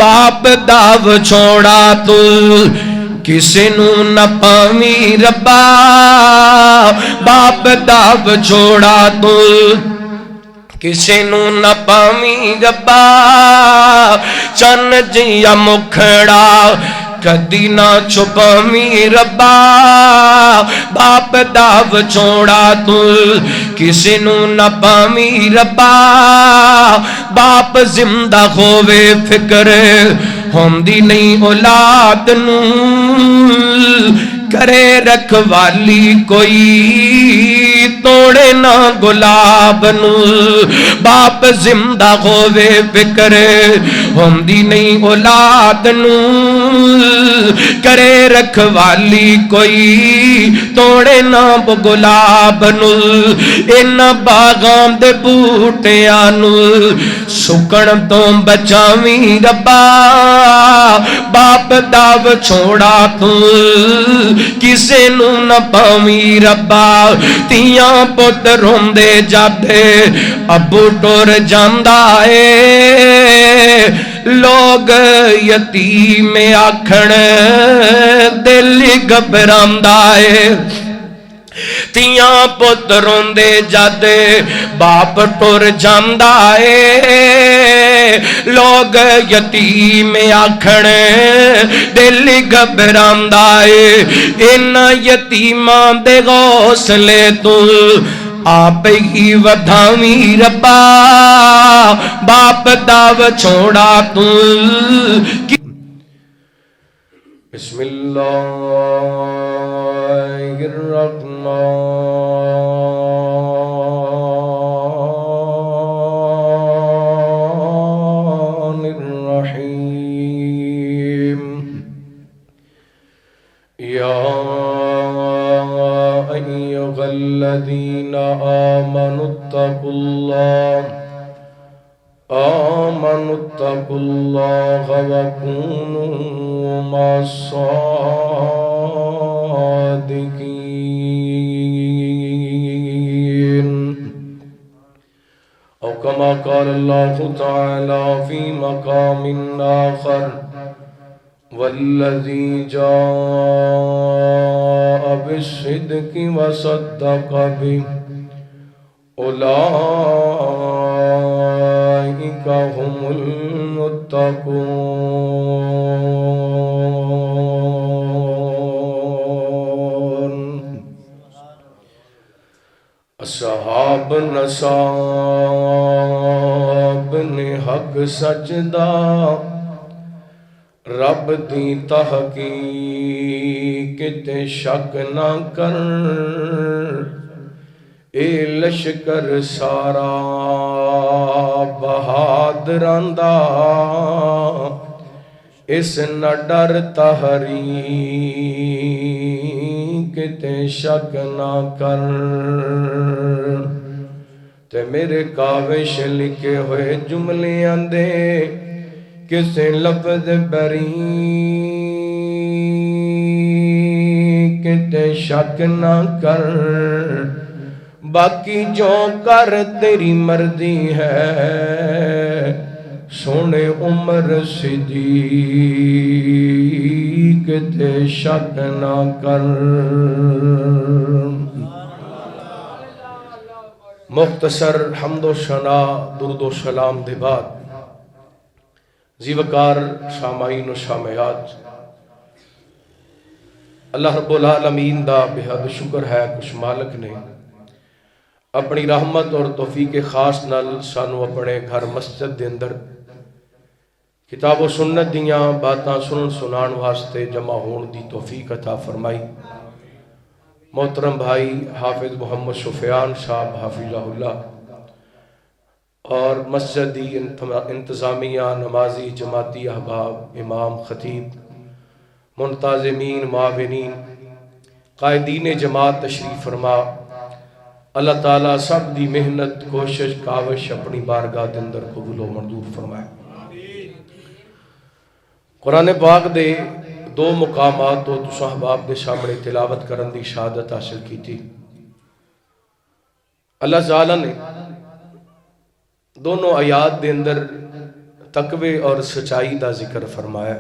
باپ داو چھوڑا تو کسی نو نہ پاویں ربا باپ داو چھوڑا تو کسی نو نہ پاویں ربا چن جیا مکھڑا کدی نہ چھپاویں ربا باپ داو چھوڑا تو کسی نو نہ پاویں ربا باپ زندہ ہووے فکر ہوندی نہیں اولاد نو کرے رکھوالی کوئی توڑے نہ گلاب نو باپ زندہ ہووے فکر ہوندی نہیں اولاد نو کرے رکھوالی کوئی توڑے نہ گلاب نو ان باغاں دے بوٹیاں نو سکن تو بچاویں ربا باپ داو چھوڑا تو کسے نو نہ پاویں ربا تیاں پت روندے جاتے ابو ٹر جاندا اے لوگ یتیم آکھن دل گھبراندا اے تیاں پت روندے جاتے باپ ٹر جاندا اے لوگ یتیم آکھن دل گھبراندا اے ان یتیماں دے غوصلے تو آپ ہی ودھاویں ربا باپ داو چھوڑا تو بسم اللہ الرحمن الرحیم یا ایھا الذین آمنوا اتقوا اللہ وکونوا مع الصادقین او کما قال اللہ تعالی فی مقام آخر والذی جاء بالصدق وصدق به اولئک هم المتقون اصحاب نصاب نے حق سجدہ رب دی تحقیق تے شک نہ کر اے لشکر سارا بہادراں دا اس نہ ڈر تحریک تے شک نہ کر تے میرے کاوش لکھے ہوئے جملے آندے کسے لفظ بریک تے شک نہ کر باقی جو کر تیری مرضی ہے سونے عمر صدیق تے شک نہ کر مختصر حمد و ثنا درود و سلام دے بعد زیوکار سامعین و سامعات اللہ رب العالمین دا بہت شکر ہے کچھ مالک نے اپنی رحمت اور توفیق خاص نال سانو اپنے گھر مسجد دے اندر کتاب و سنت دیاں باتاں سنن سنان واسطے جمع ہون دی توفیق عطا فرمائی محترم بھائی حافظ محمد سفیان صاحب حافظہ اللہ اور مسجدی انتظامیہ نمازی جماعتی احباب امام خطیب منتظمین معاونین قائدین جماعت تشریف فرما اللہ تعالیٰ سب دی محنت کوشش کاوش اپنی بارگاہ دے اندر قبول و منظور فرمائے قرآن پاک دے دو مقامات تو صحباب دے سامنے تلاوت کرن دی شہادت حاصل کی تھی اللہ تعالیٰ نے دونوں آیات دے اندر تقوی اور سچائی دا ذکر فرمایا۔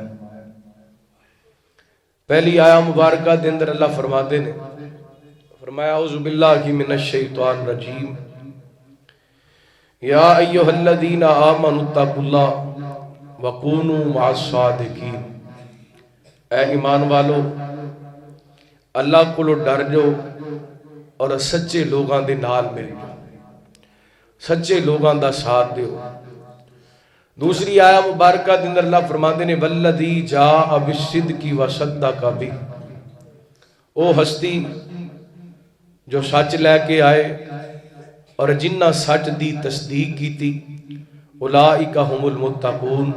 پہلی آیا مبارکہ دے اندر اللہ فرماتے نے، فرمایا اعوذ باللہ من الشیطان الرجیم یا ایھا الذین آمنوا اتقوا اللہ وکونوا مع الصادقین، اے ایمان والو اللہ کو ڈر جو اور سچے لوگاں دے نال مل جو، سچے لوگاں دا ساتھ دیو۔ دوسری آیا مبارکہ دے اندر اللہ فرماتے نے والذی جاء بالصدق وصدق بہ، او ہستی جو سچ لے کے آئے اور جنہ سچ دی تصدیق کی تھی، اولئک هم المتقون،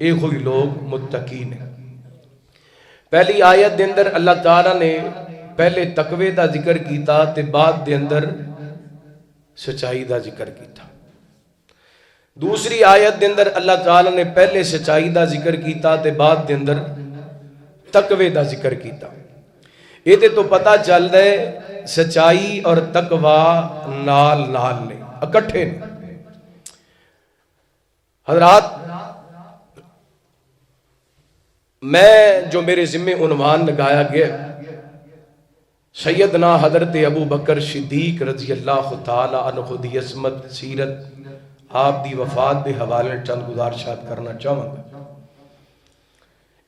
اے ہوئی لوگ متقین ہیں۔ پہلی آیت دے اندر اللہ تعالیٰ نے پہلے تقوی دا ذکر کیتا تے بعد دے اندر سچائی دا ذکر کیتا۔ دوسری آیت دے اندر اللہ تعالیٰ نے پہلے سچائی دا ذکر کیتا تے بعد دے اندر تقوی دا ذکر کیتا۔ یہ تے تو پتہ چل رہا ہے سچائی اور تقوی نال نال نے، اکٹھے نے۔ حضرات میں جو میرے ذمہ عنوان لگایا گیا سیدنا حضرت ابو بکر صدیق رضی اللہ تعالی عنہ دی عظمت سیرت آپ دی وفات دے حوالے چند گزارشات کرنا چاہوں گا۔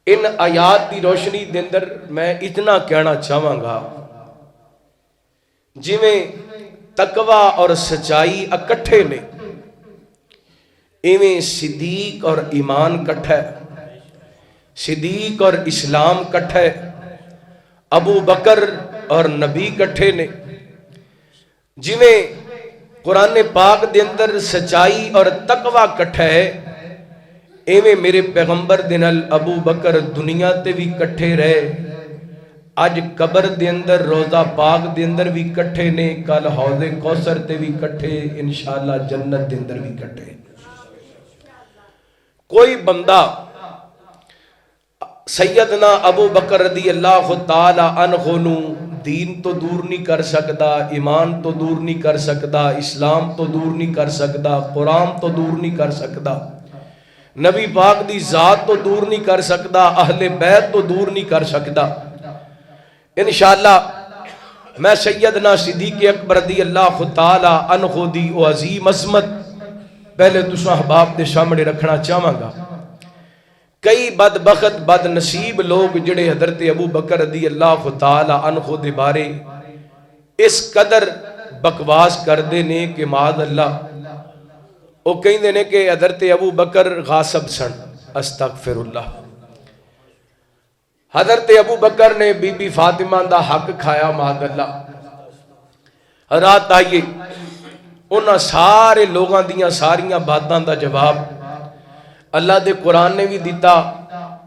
ان آیات دی روشنی دے اندر میں اتنا کہنا چاہوں گا جویں تقوی اور سچائی اکٹھے نے، ایویں صدیق اور ایمان کٹھا ہے، صدیق اور اسلام کٹھا ہے، ابو بکر اور نبی کٹھے نے۔ جویں قرآن پاک دے اندر سچائی اور تقوی کٹھا ہے، ایویں میرے پیغمبر دے نال ابو بکر دنیا تے بھی کٹھے رہے، اج قبر دے اندر روضہ پاک دے اندر بھی کٹھے نے، کل حوض کوثر تے بھی کٹھے، انشاءاللہ جنت دے اندر بھی کٹھے۔ کوئی بندہ سیدنا ابو بکر رضی اللہ تعالی عنہ نو دین تو دور نہیں کر سکتا، ایمان تو دور نہیں کر سکتا، اسلام تو دور نہیں کر سکتا، قرآن تو دور نہیں کر سکتا، نبی پاک دی ذات تو دور نہیں کر سکتا، اہل بیت تو دور نہیں کر سکتا۔ انشاءاللہ میں سیدنا صدیق اکبر رضی اللہ تعالی عنہ دی او عظیم عظمت پہلے تساں احباب دے سامنے رکھنا چاہواں گا۔ کئی بدبخت بد نصیب لوگ جڑے حضرت ابو بکر رضی اللہ تعالی عنہ دے بارے اس قدر بکواس کردے نے کہ معاذ اللہ، وہ کہندے نے کہ حضرت ابو بکر غاصب سن، استغفر اللہ۔ حضرت ابو بکر نے بی بی فاطمہ دا حق کھایا، معاذ اللہ۔ رات آئیے انہاں سارے لوگاں دیاں ساریاں باتاں دا جواب اللہ دے قرآن نے بھی دیتا،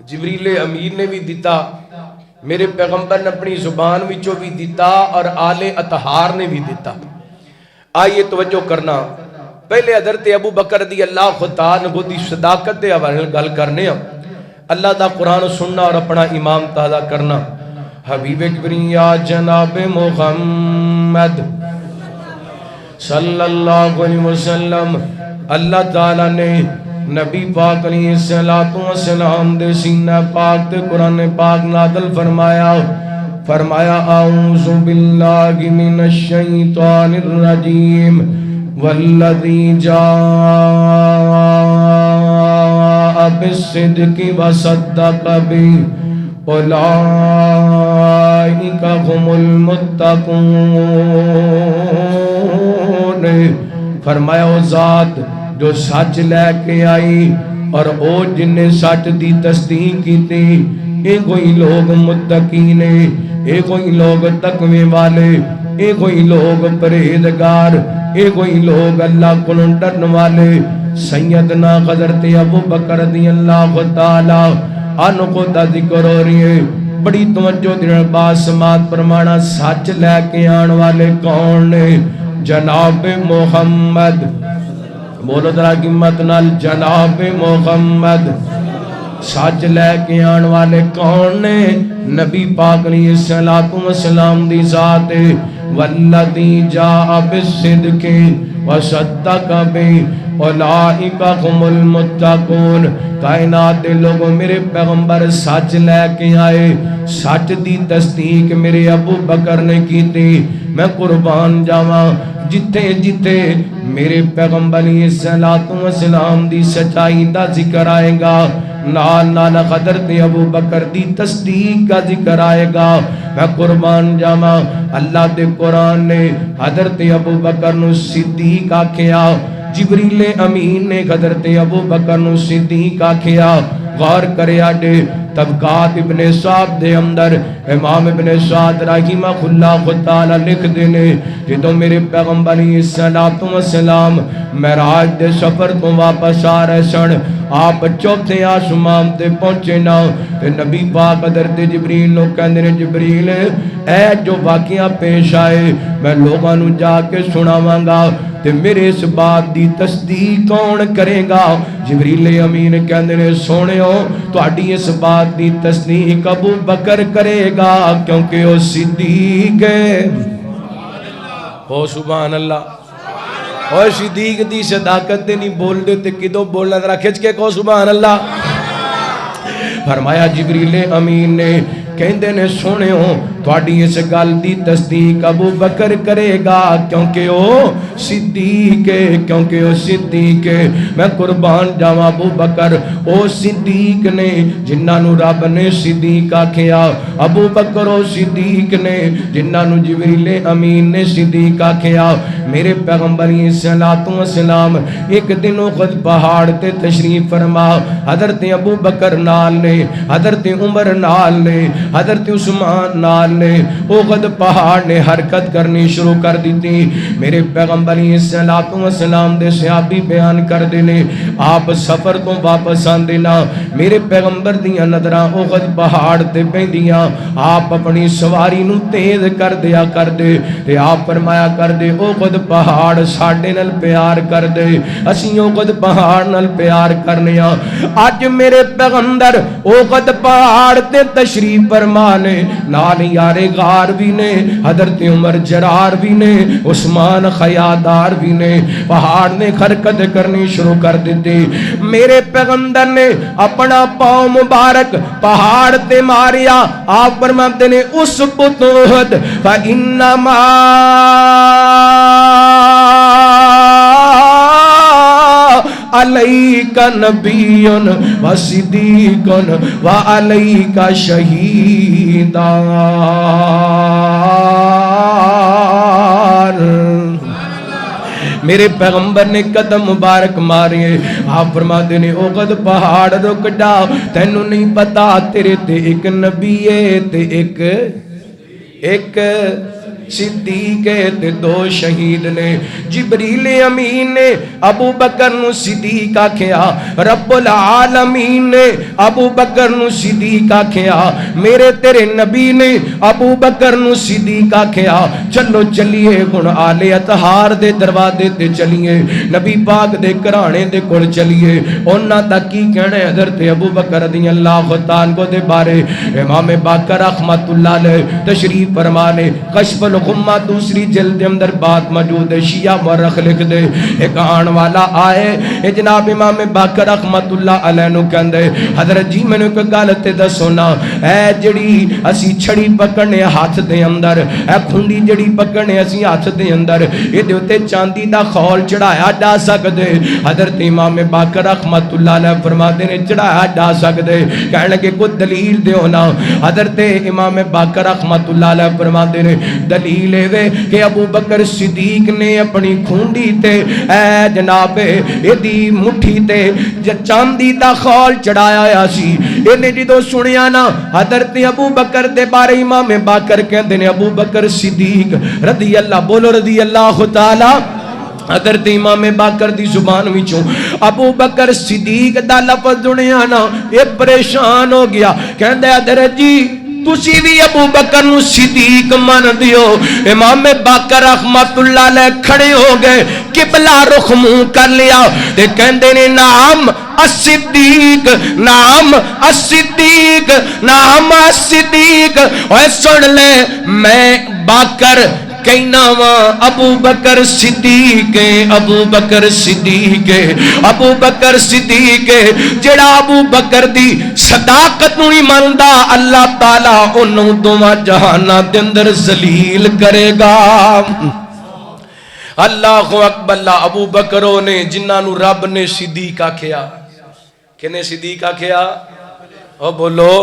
جبریل امین نے بھی دیتا، میرے پیغمبر نے اپنی زبان وچوں بھی دیتا، اور آل اطہار نے بھی دیتا۔ آئیے توجہ کرنا، پہلے حضرت ابو بکر رضی اللہ تعالی عنہ دی صداقت دے حوالے گل کرنے ہاں، اللہ دا قرآن سننا اور اپنا ایمان تازہ کرنا۔ حبیب کبریا جناب محمد صلی اللہ علیہ وسلم، اللہ تعالیٰ نے نبی پاک علیہ السلام دے سینہ پاک تے قرآن پاک نازل فرمایا اعوذ باللہ من الشیطان الرجیم والذی جاء بالصدق وصدق بہ اولئک هم المتقون۔ فرمایا او ذات جو سچ لے کے آئی اور او جن نے سچ دی تصدیق کی تھی، اے کوئی لوگ متقی نے، اے کوئی لوگ تقوی والے، اے کوئی لوگ پرہیزگار، اے کوئی لوگ اللہ کو ڈرن والے۔ سیدنا حضرت ابو بکر رضی اللہ تعالی عنہ دا ذکر ہو رہی ہے، بڑی توجہ دے بات سماعت فرمانا۔ سچ لے کے آن والے کون نے؟ جناب محمد، بولو ذرا قیمت نال، جناب محمد۔ سچ لے کے آن والے کون نے؟ نبی پاک علیہ السلام دی ذات والذی جاء بالصدق وصدق بہ، اولئک هم المتقون۔ کائنات دے لوگوں میرے پیغمبر سچ لے کے آئے، سچ دی تصدیق میرے ابو بکر نے کی تھی۔ میں قربان جاواں جتے جتے میرے پیغمبر علیہ السلام دی سچائی دا ذکر آئے گا، نال نال حضرت ابو بکر دی تصدیق کا ذکر آئے گا۔ میں قربان جاواں اللہ دے قرآن نے حضرت ابو بکر نو صدیق آکھیا، جبریل امین نے حضرت ابو بکر نو صدیق آکھیا۔ غور کریا دے طبقات ابن سعد دے اندر امام ابن سعد رحمہ اللہ تعالی لکھ دینے، جدوں میرے پیغمبر علیہ السلام معراج دے سفر تو واپس آ رہے سن، آپ چوتھے آسمان تے پہنچے نا تے نبی پاک حضرت جبریل نو کہندے نے جبریل اے جو واقعہ پیش آئے میں لوگاں نو جا کے سناواں گا تے میرے اس بات دی تصدیق کون کرے گا؟ جبریل امین کہندے نے سونےو تہاڈی اس بات دی تصدیق ابو بکر کرے گا کیونکہ وہ صدیق ہے۔ او سبحان اللہ، اور صدیق دی صداقت دے نہیں بول دے تے کدو بولنا ذرا کھچ کے کہو سبحان اللہ۔ فرمایا جبریل امین نے کہندے نے سونےو تہاڈی اس گل دی تصدیق ابو بکر کرے گا کیونکہ وہ صدیق ہے، کیونکہ وہ صدیق ہے۔ میں قربان جاواں ابو بکر او صدیق نے جنہاں نو رب نے صدیق آکھیا، ابو بکر او صدیق نے جنہاں نو جبریل امین نے صدیق آکھیا۔ میرے پیغمبر علیہ السلام ایک دن احد پہاڑ تے تشریف فرما، حضرت ابو بکر نال نے، حضرت عمر نال نے، حضرت عثمان نال نے احد پہاڑ نے حرکت کرنی شروع کر دیتی۔ میرے پیغمبر علیہ السلام دے صحابی بیان کر دینے، آپ سفر تو واپس آندے نا، میرے پیغمبر دیاں نظراں احد پہاڑ تے پیندیاں، آپ اپنی سواری نو تیز کر دیا کر دے تے آپ فرمایا کر دے احد پہاڑ ساڈے نال پیار کر دے، اسی احد پہاڑ نال پیار کرنے ہاں۔ اج میرے پیغمبر احد پہاڑ تے تشریف فرمانے نال یار غار بھی نے، حضرت عمر جرار بھی نے، عثمان خیادار بھی نے، پہاڑ نے حرکت کرنی شروع کر دیتی۔ میرے پیغمبر نے اپنا پاؤں مبارک پہاڑ تے ماریا، آپ فرماتے نے اس بطوحد فَإِنَّمَا علیک نبی و صدیق و علیک شہیدان۔ میرے پیغمبر نے قدم مبارک مارے، آپ فرماتے نے احد پہاڑ رک جا، تینوں نہیں پتا تیرے تے ایک نبی ہے تے ایک صدیق تے دو شہید نے۔ جبریل امین نے ابو بکر نو صدیق آکھیا، رب العالمین نے ابو بکر نو صدیق آکھیا، میرے تیرے نبی نے ابو بکر نو صدیق آکھیا۔ چلو چلیے ہن آلے اطہار دے دروازے تے چلیے، نبی پاک دے گھرانے دے کول چلیے، انہاں دا کی کہنا ہے حضرت ابو بکر رضی اللہ تعالیٰ عنہ دے بارے؟ امام باقر رحمت اللہ علیہ تشریف فرمانے، کشف الغمہ دوسری جلد اندر بات موجود ہے، شیعہ مورخ لکھ دے، ایک آن والا آئے جناب امام باقر رحمت اللہ علیہ نو کہندے حضرت جی میں نے کوئی گالتے دا سونا، اے جڑی اسی چھڑی پکڑنے ہاتھ دے اندر، اے کھنڈی جڑی پکڑنے اسی ہاتھ دے اندر، یہ دیوتے چاندی دا خول چڑھایا جا سکدے؟ حضرت امام باقر رحمت اللہ علیہ فرما دے نے چڑھایا جا سکدے، کہنے کہ کوئی دلیل دیو نا۔ حضرت امام باقر رحمت اللہ علیہ فرما دے نے دلیل ہے کہ ابو بکر صدیق نے اپنی کھونڈی تے اے جناب ایدی مٹھی تے چاندی دا خول چڑھایا یا سی۔ انہیں جدو سنیا نا حضرت ابو بکر دے بارے امام باقر کہندے نے ابو بکر صدیق رضی اللہ، بولو رضی اللہ تعالی، حضرت امام باقر دی زبان وچوں ابو بکر صدیق دا لفظ سنیا نا یہ پریشان ہو گیا، کہندے حضرت جی تسی بھی ابو بکر نو صدیق من دیو۔ امام باقر رحمت اللہ علیہ کھڑے ہو گئے، قبلہ رخ منہ کر لیا تے کہندے نے نام الصدیق، نام الصدیق، نام الصدیق۔ اوے سن لے میں باقر کہنا وا ابو بکر صدیق ابو بکر صدیق ابو بکر صدیق جڑا ابو بکر دی صداقت نو مندا اللہ تعالی اونوں دوواں جہاناں دے اندر ذلیل کرے گا اللہ اکبر اللہ ابو بکروں نے جنہاں نو رب نے صدیق آکھیا کنے صدیق آکھیا او بولو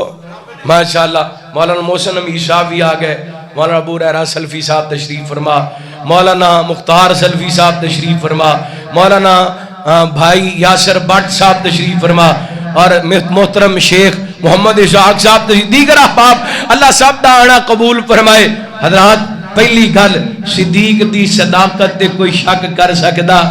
ماشاءاللہ مولانا محسن امیر صاحب بھی آ گئے مولانا ابو ہریرہ سلفی صاحب تشریف فرما مولانا مختار سلفی صاحب تشریف فرما مولانا بھائی یاسر بٹ صاحب تشریف فرما اور محترم شیخ محمد اسحاق صاحب تشریف دیگر احباب اللہ صاحب دا آنا قبول فرمائے حضرات پہلی گل صدیق دی صداقت تے کوئی شک کر سکدا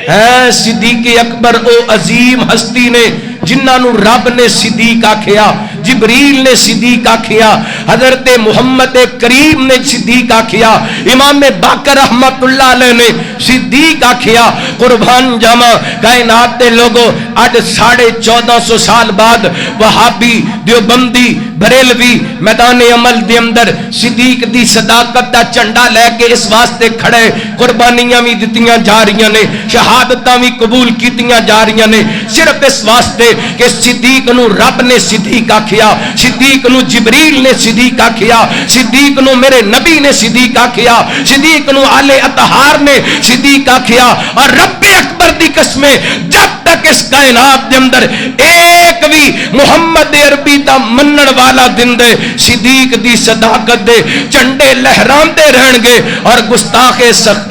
ہے صدیق اکبر او عظیم ہستی نے جنہاں نو رب نے صدیق آکھیا جبریل نے صدیق آکھیا حضرت محمد کریم نے صدیق آکھیا امام باقر رحمت اللہ علیہ نے صدیق آکھیا قربان جاواں کائنات دے لوگو اج 1450 سال بعد وہابی دیوبندی بریلوی میدان عمل دے اندر صدیق دی صداقت دا جھنڈا لے کے اس واسطے کھڑے قربانیاں بھی دتیاں جا رہی نے شہادتاں بھی قبول کیتیاں جا رہی نے صرف اس واسطے کہ صدیق نو رب نے صدیق آکھیا صدیق نو جبریل نے صدیق آکھیا صدیق نو میرے نبی نے صدیق آکھیا صدیق نو آل اطہار نے صدیق آکھیا اور رب اکبر دی قسمیں جب تک اس کائنات دے اندر ایک بھی محمد عربی دا منن والا دن دے صدیق دی صداقت دے جھنڈے لہران دے رہن گے اور گستاخ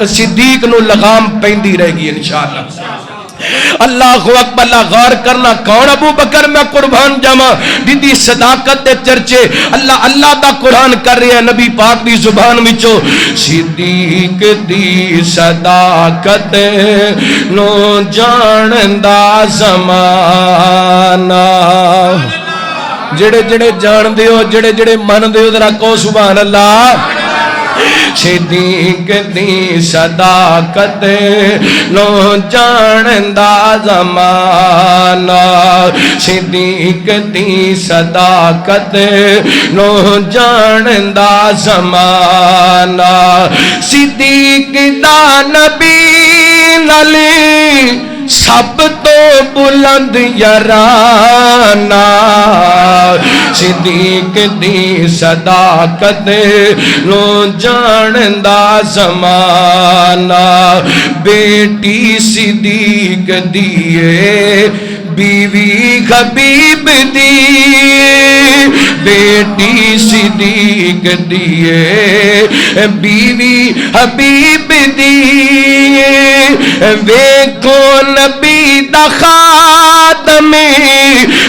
صدیق نو لغام پیندی رہے گی انشاءاللہ اللہ اکبر اللہ غور کرنا کون ابو بکر میں قربان جاواں دی صداقت دے چرچے اللہ اللہ دا قرآن کر رہے ہیں نبی پاک دی زبان وچوں صدیق دی صداقت نو جاندا زمانہ جڑے جڑے جان دیو جڑے جڑے من دیو ذرا کو سبحان اللہ صدیق دی صداقت نو جاندا زمانہ صدیق دی صداقت نو جاندا زمانہ صدیق دا نبی نالی سب تو بلند یارانہ صدیق دی صداقت نو جاندا زمانہ بیٹی صدیق دیے بیوی حبیب دی بیٹی صدیق دیے بیوی حبیب دی ویکھو نبی دا خادم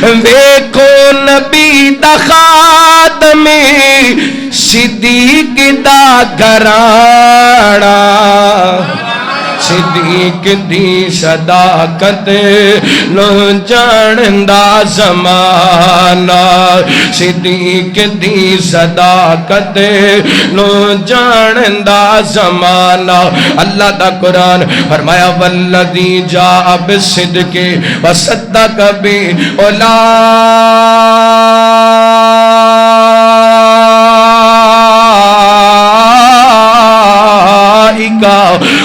ویکھو نبی دا خادم صدیق دا گھرانا صدیق دی صداقت نو جاندا زمانہ صدیق دی صداقت نو جاندا زمانہ اللہ دا قرآن فرمایا والذی جاء بالصدق وصدق به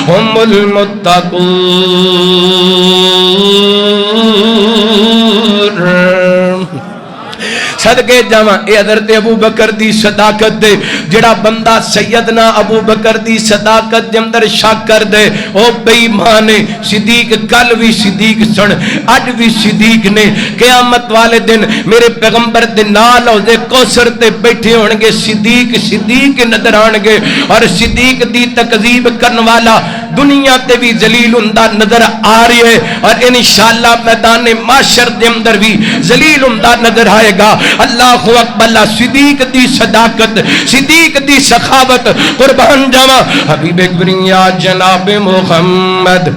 هم المتقون صدقے جاواں اے حضرت ابو بکر دی صداقت دے جڑا بندہ سیدنا ابو بکر دی صداقت دے اندر شک کر دے او بے ایمان ہے صدیق کل بھی صدیق سن اج بھی صدیق نے قیامت والے دن میرے پیغمبر دے نال حوض کوثر تے بیٹھے ہون گے صدیق صدیق نظر آن گے اور صدیق دی تکذیب کرن والا دنیا تے بھی ذلیل ہوندا نظر آ رہی ہے اور انشاءاللہ میدان محشر دے اندر بھی ذلیل ہوندا نظر آئے گا اللہ اکبر اللہ صدیق دی صداقت صدیق دی سخاوت قربان جاواں حبیب کبریا جناب محمد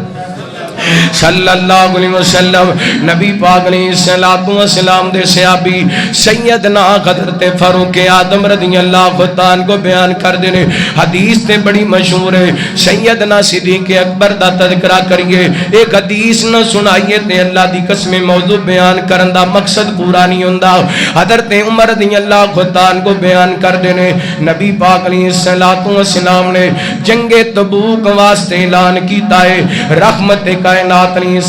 صلی اللہ علیہ وسلم نبی پاک علیہ السلام دے صحابی سیدنا حضرت فاروق اعظم رضی اللہ عنہ کو بیان کر دینے حدیث تے بڑی مشہور ہے سیدنا صدیق اکبر دا تذکرہ کریے ایک حدیث نہ سنائیے تے اللہ دی قسم موضوع بیان کرن دا مقصد پورا نہیں ہوندا حضرت عمر رضی اللہ عنہ کو بیان کر دینے نبی پاک علیہ السلام نے جنگ تبوک واسطے اعلان کیتا ہے رحمت کائنات علیہ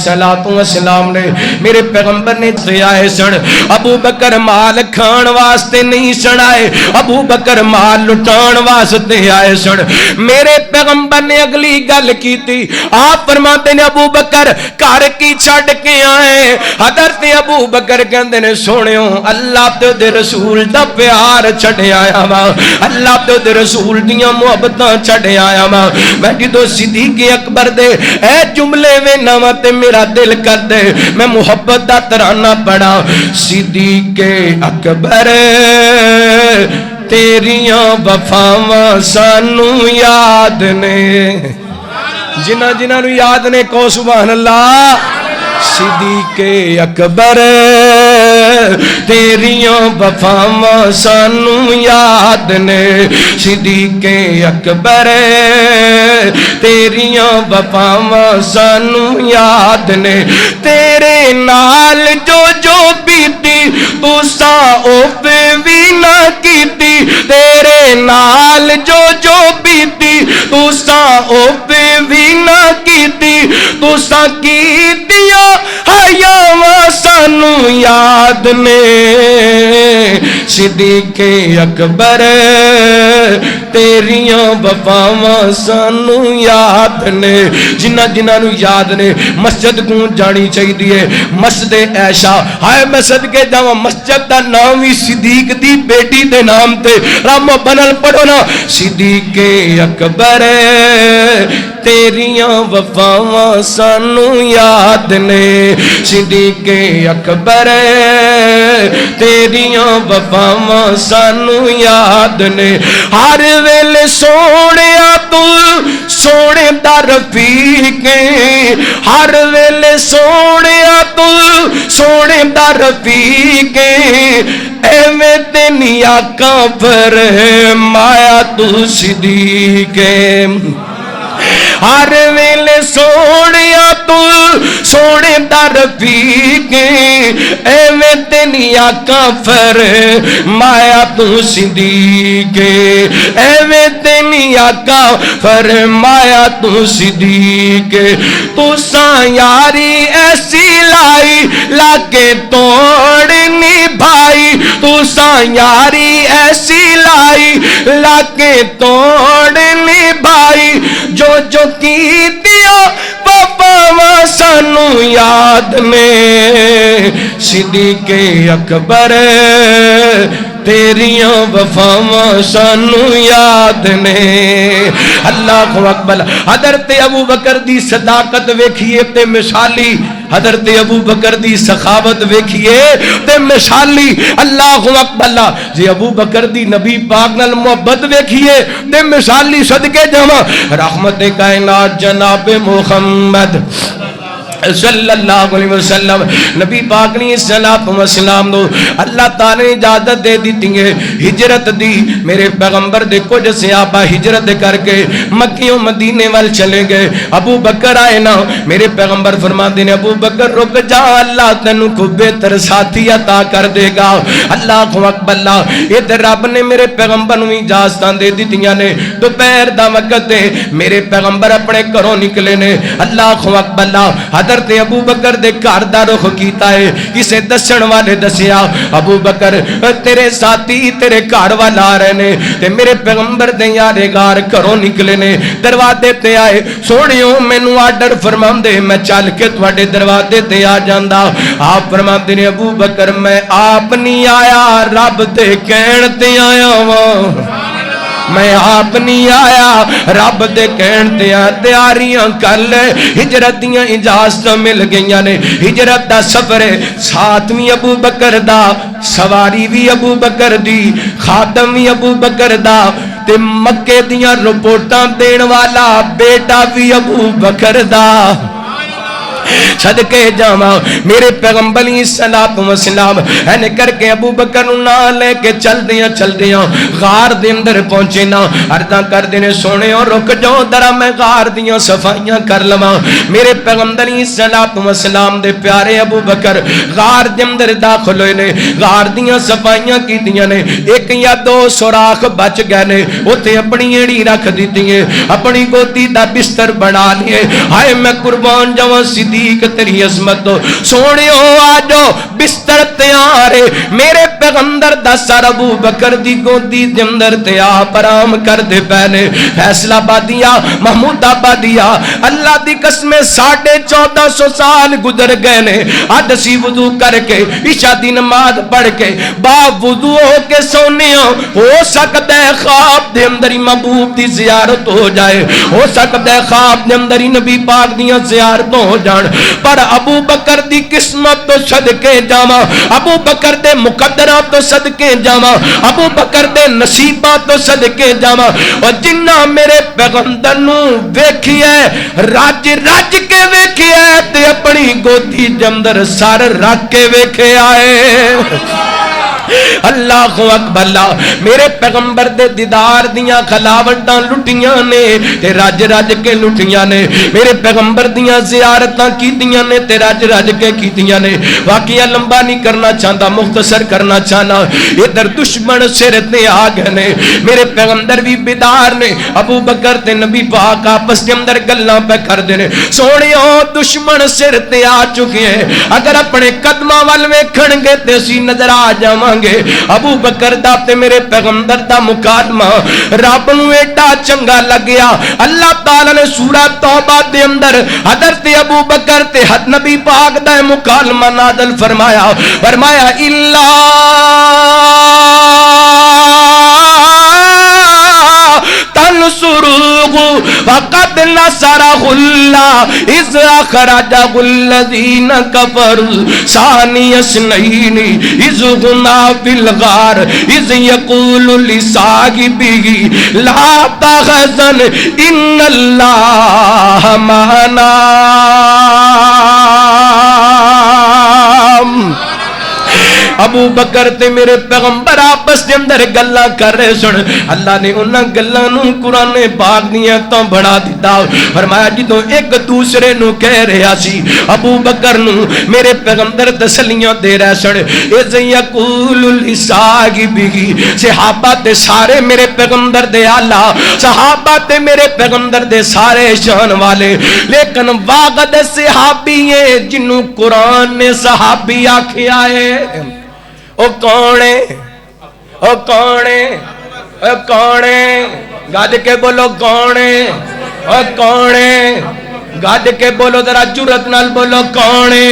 السلام نے میرے پیغمبر نے آئے سن ابو بکر مال کھان واسطے نہیں سن آئے ابو بکر مال لٹان واسطے آئے سن میرے پیغمبر نے اگلی گل کی تھی آپ فرماتے ہیں ابو بکر گھر کی چھڈ کے آئے حضرت ابو بکر کہندے نے سونےو اللہ تے دے رسول دا پیار چھڈ آیا وا اللہ تے دے رسول دیاں محبتاں چھڈ آیا وا میں جدوں صدیق اکبر دے اے جملے میں نامت میرا دل کر دے میں محبت دا ترانہ پڑھا صدیق اکبر تیریاں وفاواں سانو یاد نے جنہ جنہ نو یاد نے کو سبحان اللہ صدیق اکبر تیریاں وفاواں سانو یاد نے صدیق اکبر تیریاں وفاواں سانو یاد نے تیرے نال جو جو بیتی تو سا او پہ بھی نہ کیتی تیرے نال جو جو بیتی تو سا او پہ بھی نہ کیتی تو سا کیتیا حیاواں سانو یاد نے صدیق اکبر تیریاں وفاواں سانو یاد نے جنہ جنہ نو یاد نے مسجد کو جانی چاہیے مسجد عائشہ ہائے میں صدقے جاواں مسجد دا نام ہی صدیق دی بیٹی دے نام تے رام بنل پڑھو نا صدیق اکبر تیریاں وفاواں سانو یاد نے صدیق اکبر تیریاں وفاواں سانو یاد نے ہر ویلے سونیا تو سونے دا رفیق ہر ویلے سونیا تو سونے دا رفیق ایویں تینی آقاں پر مایا تو صدیق ہر ویلے سونیا تو سونے دا رفیق ایویں تینی آقاں پر مایا تو صدیق ایویں تینی آقاں پر مایا تو صدیق تو ساں یاری ایسی لائی لاکے توڑنی بھائی تو ساں یاری ایسی لائی لاکے توڑنی بھائی جو جو کی دیا وفاواں سانو یاد میں صدیق اکبر تیریاں وفاواں سانو یاد نے اللہ اکبر حضرت ابو بکر دی صداقت ویکھیے تے مثالی حضرت ابو بکر دی سخاوت ویکھیے تے مثالی اللہ اکبر جی ابو بکر دی نبی پاک نال محبت ویکھیے تے مثالی صدقے جاواں رحمت کائنات جناب محمد صلی اللہ علیہ وسلم نبی پاک نے السلام نو اللہ تعالی نے اجازت دے دیتی ہے ہجرت دی میرے پیغمبر دے کچھ صحابہ ہجرت کر کے مکہ و مدینے وال چلے گئے ابو بکر آئے نا میرے پیغمبر فرماتے ہیں ابو بکر رک جا اللہ تینوں کو بہتر ساتھی عطا کر دے گا اللہ اکبر ادھر رب نے میرے پیغمبر نو اجازت دے دیتیاں نے دوپہر دا وقت ہے میرے پیغمبر اپنے گھروں نکلے نے اللہ اکبر حضرت ابو بکر دے گھر دا رخ کیتا ہے کسے دسن والے دسیا ابو بکر تیرے ساتھی تیرے گھر وال آ رہے نے تے میرے پیغمبر دے یارے گھر گھروں نکلے نے دروازے تے آئے سونیو مینوں آرڈر فرماندے میں چل کے تواڈے دروازے تے آ جاندا آپ فرماندے نے ابو بکر میں آپ نہیں آیا رب دے کہن تے آیا واں میں آپ نہیں آیا رب دے کہن تے تیاریاں کر لے ہجرت دیاں اجازت مل گئیاں نے ہجرت دا سفر ساتھ بھی ابو بکر دا سواری بھی ابو بکر دی خاتم بھی ابو بکر دا تے مکے دیاں رپورٹاں دین والا بیٹا بھی ابو بکر دا صدقے جاواں میرے پیغمبر علیہ الصلوۃ والسلام اینے کر کے ابو بکر نوں نال لے کے چلدیاں غار دے اندر پہنچے نا عرضاں کردے نے سونے رک جاؤ ذرا میں غار دیاں صفائیاں کر لواں میرے پیغمبر علیہ الصلوۃ والسلام دے پیارے ابو بکر غار دے اندر داخل ہوئے نے غار دیاں صفائیاں کیتیاں نے ایک یا دو سوراخ بچ گئے نے اوتے اپنی ایڑی رکھ دتی ہے اپنی گودی دا بستر بنا لیے ہائے میں قربان جاواں صدیق تیری عظمت تو سونےو آ جاؤ بستر تیار ہے میرے پیغمبر دا سر ابو بکر دی گودی دے اندر تے آپ آرام کر دے پہنے فیصلہ آبادیاں محمود آبادیاں اللہ دی قسم 1450 سال گزر گئے نے اج اسی وضو کر کے عشاء دی نماز پڑھ کے با وضو ہو کے سونے ہو سکتا ہے خواب دے اندر ہی محبوب دی زیارت ہو جائے ہو سکتا ہے خواب دے اندر ہی نبی پاک دیاں زیارتوں ہو جان پر ابو بکر دی قسمت تو صدقے جاواں ابو بکر دے مقدرات تو صدقے جاواں ابو بکر دے نصیبات تو صدقے جاواں اور جنہ میرے پیغمبر نوں ویکھیا رج رج کے ویکھیا تے اپنی گودی دے اندر سر رکھ کے ویکھیا ہے اللہ اکبر میرے پیغمبر دے دیدار دیاں خلاوٹاں لٹیاں نے تے رج رج کے لٹیاں نے میرے پیغمبر دیاں زیارتاں کیتیاں نے تے رج رج کے کیتیاں نے واقعہ لمبا نہیں کرنا چاہتا مختصر کرنا چاہنا ادھر دشمن سر تے آ گئے نے میرے پیغمبر بھی بیدار نے ابو بکر تے نبی پاک آپس دے اندر گلاں پہ کردے نے سونےو دشمن سر تے آ چکے ہیں اگر اپنے قدماں ول ویکھن گے تے اسی نظر آ جاواں گے ابو بکر دا تے میرے پیغمبر دا مکالمہ رب نوں ایڈا چنگا لگیا اللہ تعالی نے سورہ توبہ دے اندر حضرت ابو بکر تے نبی پاک دا مکالمہ نازل فرمایا الا تنصروه فقد نصره الله اذ اخرجه الذين كفروا ثاني اثنين اذ هما في الغار اذ يقول لصاحبه لا تحزن ان الله معنا ابو بکر تے میرے پیغمبر آپس دے اندر گلاں کر رہے سن اللہ نے انہاں گلاں نوں قرآن پاک دیاں تو بڑھا دیتا فرمایا جدوں ایک دوسرے نوں کہہ رہا سی ابو بکر نوں میرے پیغمبر تسلیاں دے رہے سن اذ یقول لصاحبہ صحابہ تے سارے میرے پیغمبر دے آلہ صحابہ تے میرے پیغمبر دے سارے شان والے لیکن واقع صحابی ہیں جنوں قرآن نے صحابی آکھیا ہے او کونے او کونے او کونے گاج کے بولو کونے او کونے گاج کے بولو ذرا جرأت نال بولو کونے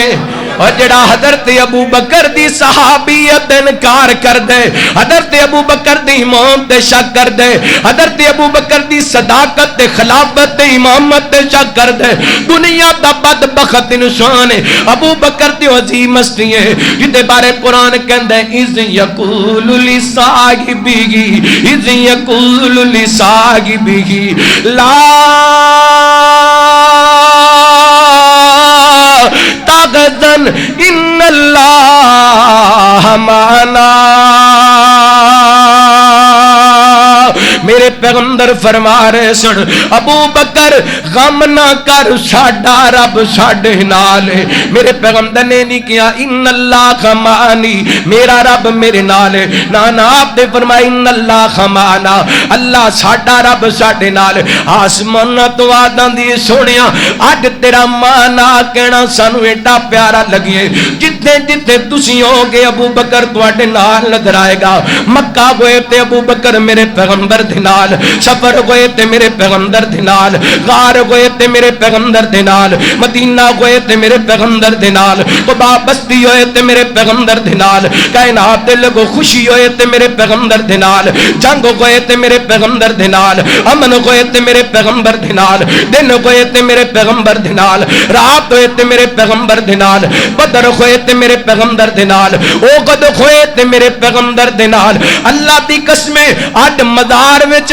اور جڑا حضرت ابو بکر دی صحابیت انکار کر دے حضرت ابو بکر دی امامت شک کر دے حضرت ابو بکر دی صداقت خلافت امامت شک کر دے دنیا دا بدبخت انسان ہے ابو بکر دی عظیم ہستی ہے جدے بارے قرآن کہندا ہے اذ یقول لصاحبہ اذ یقول لصاحبہ لا تغزن ان اللہ معنا میرے پیغمبر فرما رہے سن ابو بکر غم نہ کر ساڈا رب ساڈے نال ہے میرے پیغمبر نے نہیں کیا ان اللہ معانی میرا رب میرے نال ہے نا آپ نے فرمایا ان اللہ معنا اللہ ساڈا رب ساڈے نال آسمان تو آداں دی سونیا اج تیرا مانا کہنا سانو ایڈا پیارا لگے جتنے جتنے تسی ہو گے ابو بکر تواڈے نال نظر آئے گا مکہ گئے تے ابو بکر میرے پیغمبر دے نال سفر گئے تے میرے پیغمبر دے نال غار گئے تے میرے پیغمبر دے نال مدینہ گئے تے میرے پیغمبر دے نال قبا بستی ہوئے تے میرے پیغمبر دے نال کائنات دے لگو خوشی ہوئے تے میرے پیغمبر دے نال جنگ گئے تے میرے پیغمبر دے نال امن گئے تے میرے پیغمبر دے نال دن گئے تے میرے پیغمبر دے نال رات ہوئے تے میرے پیغمبر دے نال بدر ہوئے تے میرے پیغمبر دے نال اوقد ہوئے تے میرے پیغمبر دے نال اللہ دی قسم اج مدار وچ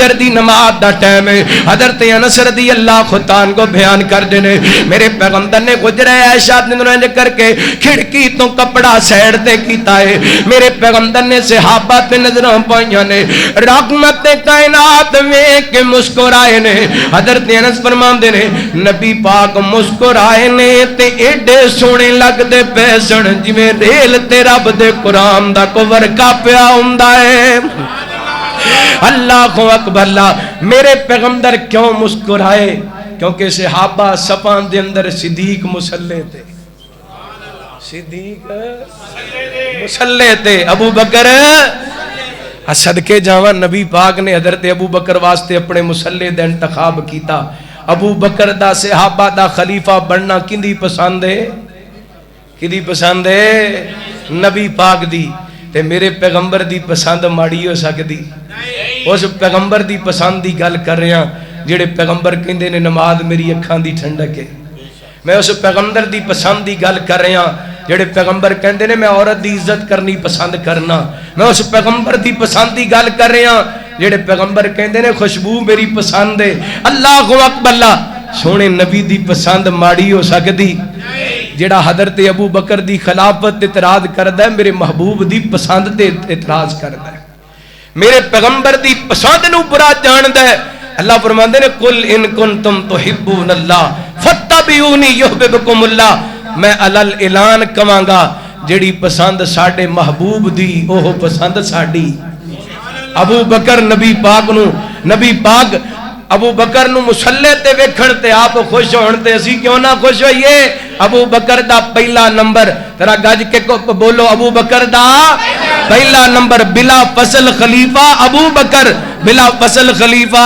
فجر دی نماز دا ٹائم ہے. حضرت انس رضی اللہ خطان کو بیان کر دینے میرے پیغمبر نے گزرے عائشہ نے کر کے کھڑکی تو کپڑا سیڑ تے کیتا ہے. میرے پیغمبر نے صحابہ تے نظروں پائیاں نے رحمت کائنات ویکھ کے مسکرائے نے. حضرت انس فرماندے نے نبی پاک مسکرائے نے تے ایڈے سونے لگ دے پیسن جویں ریل تے رب دے قرآن دا کور کا پیا ہوندا ہے. اللہ اکبر. میرے پیغمبر کیوں مسکرائے؟ کیونکہ صحابہ صفاں دے اندر صدیق مصلی تے صدیق مصلی تے ابو بکر صدقے جاواں نبی پاک نے حضرت ابو بکر واسطے اپنے مصلی دا انتخاب کیتا. ابو بکر دا صحابہ دا خلیفہ بننا کیندی پسند ہے؟ کیندی پسند ہے؟ نبی پاک دی. تے میرے پیغمبر دی پسند ماڑی ہو سکتی؟ اس پیغمبر دی پسند دی گل کر رہا جڑے پیغمبر کہندے نے نماز میری اکھاں دی ٹھنڈک ہے. میں اس پیغمبر دی پسند دی گل کر رہا جڑے پیغمبر کہندے نے میں عورت دی عزت کرنی پسند کرنا. میں اس پیغمبر دی پسند دی گل کر رہا جڑے پیغمبر کہندے نے خوشبو میری پسند ہے. اللہ اکبر. سونے نبی دی پسند ماڑی ہو سکتی؟ جڑا حضرت ابو بکر دی خلافت اعتراض کردا ہے میرے محبوب دی پسند تے اعتراض کردا ہے. میرے پیغمبر دی پسند نو برا جاندا ہے. اللہ فرماندے نے قل ان کنتم تحبون اللہ فاتبعونی یحببکم اللہ. میں علل اعلان کواں گا جڑی پسند ساڈے محبوب دی اوہ پسند ساڈی. ابو بکر نبی پاک ابو بکر نو مصلی تے ویکھن تے آپ خوش ہون تے اسی کیوں نہ خوش ہوئیے؟ ابو بکر دا پہلا نمبر ترا گج کے بولو ابو بکر دا پہلا نمبر بلا فصل خلیفہ ابو بکر. بلا فصل خلیفہ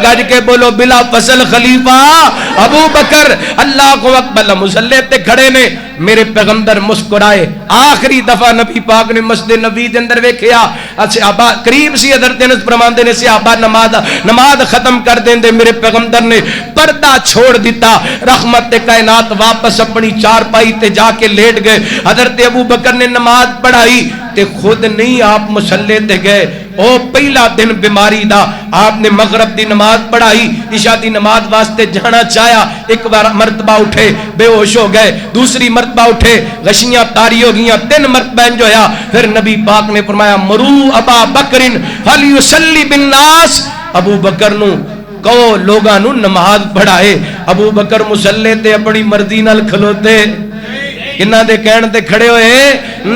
گج کے بولو بلا فصل خلیفہ ابو بکر. اللہ اکبر. مصلی تے کھڑے نے میرے پیغمبر مسکرائے. آخری دفعہ نبی پاک نے مسجد نبی دے اندر ویکھیا صحابہ قریب سی حضرت انس فرماندے نے صحابہ نماز ختم کر دیندے میرے پیغمبر نے پردہ چھوڑ دیتا. رحمت کائنات واپس اپنی چارپائی تے جا کے لیٹ گئے. حضرت ابو بکر نے نماز پڑھائی تے خود نہیں آپ مصلی تے گئے. او پہلا دن بیماری دا آپ نے مغرب دی نماز پڑھائی عشاء دی نماز واسطے جانا چاہیا. ایک بار مرتبہ اٹھے بے ہوش ہو گئے. دوسری مرتبہ اٹھے غشیاں تاری ہو گئیاں. 3 مرتبہ انج ہویا. پھر نبی پاک نے فرمایا مرو ابا بکر فلیصلی بالناس. ابو بکر نو کہو لوگاں نو نماز پڑھائے. ابو بکر مصلی تے اپنی مرضی نال کھلوتے انہاں دے کہن تے کھڑے ہوئے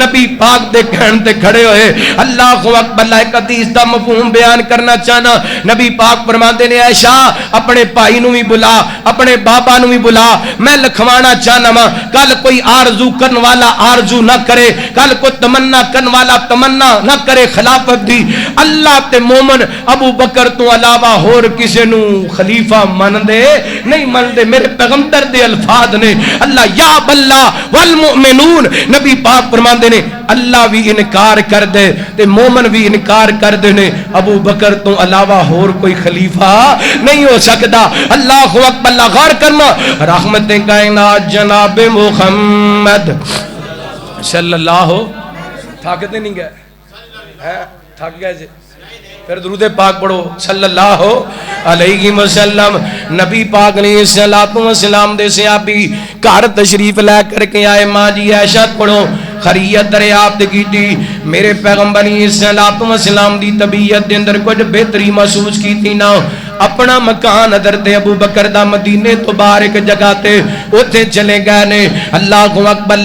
نبی پاک دے کہن تے کھڑے ہوئے. اللہ اکبر. ایک حدیث دا مفہوم بیان کرنا چاہنا. نبی پاک فرماندے نے عائشہ اپنے بھائی نو بھی بلا اپنے بابا نو بھی بلا میں لکھوانا چاہنا وا کل کوئی آرزو کرن والا آرزو نہ کرے کل کو تمنا کرن والا تمنا نہ کرے خلافت دی. اللہ تے مومن ابو بکر تو علاوہ ہور کسے نو خلیفہ من دے نہیں من دے. میرے پیغمبر دے الفاظ نے اللہ یا باللہ والمؤمنون. نبی پاک فرماندے نے اللہ بھی انکار کر دے تے مومن بھی انکار کر دے نے ابو بکر تو علاوہ ہور کوئی خلیفہ نہیں ہو سکتا. اللہ اکبر. غور کرنا رحمت کائنات جناب محمد صلی اللہ تھکتے نہیں گئے تھک گئے جی. پھر درود پاک پڑھو صلی اللہ علیہ وسلم. نبی پاک نے صلاۃ و سلام دے صحابی گھر تشریف لے کر کے آئے. ماں جی عائشہ پڑھو خریت دریافت کیتی. میرے پیغمبر نے صلاۃ و سلام دی طبیعت دے اندر کچھ بہتری محسوس کیتی نہ. اپنا مکان حضرت ابو بکر دا مدینے تو باہر ایک جگہ تے اوتھے چلے گئے نے. اللہ اکبر.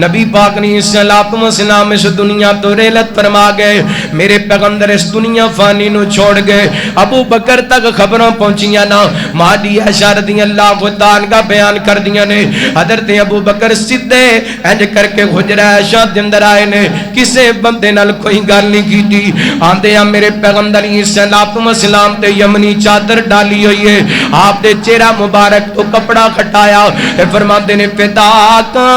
نبی پاک نے صلاۃ و سلام اس دنیا تو رحلت فرما گئے. میرے پیغمبر اس دنیا فانی نو چھوڑ گئے. ابو بکر تک خبروں پہنچیاں نہ. ماں دی عائشہ رضی اللہ عنہا کا بیان کر دیاں نے حضرت ابو بکر سیدھے انج کر کے حجرہ عائشہ دے اندر آئے نے. کسے بندے نال کوئی گل نہیں کیتی. آندے میرے پیغمبر صلاۃ و سلام تے یمنی چادر ڈالی ہوئی ہے، آپ دے چہرہ مبارک تو کپڑا کھٹایا، فرماتے نے فداکا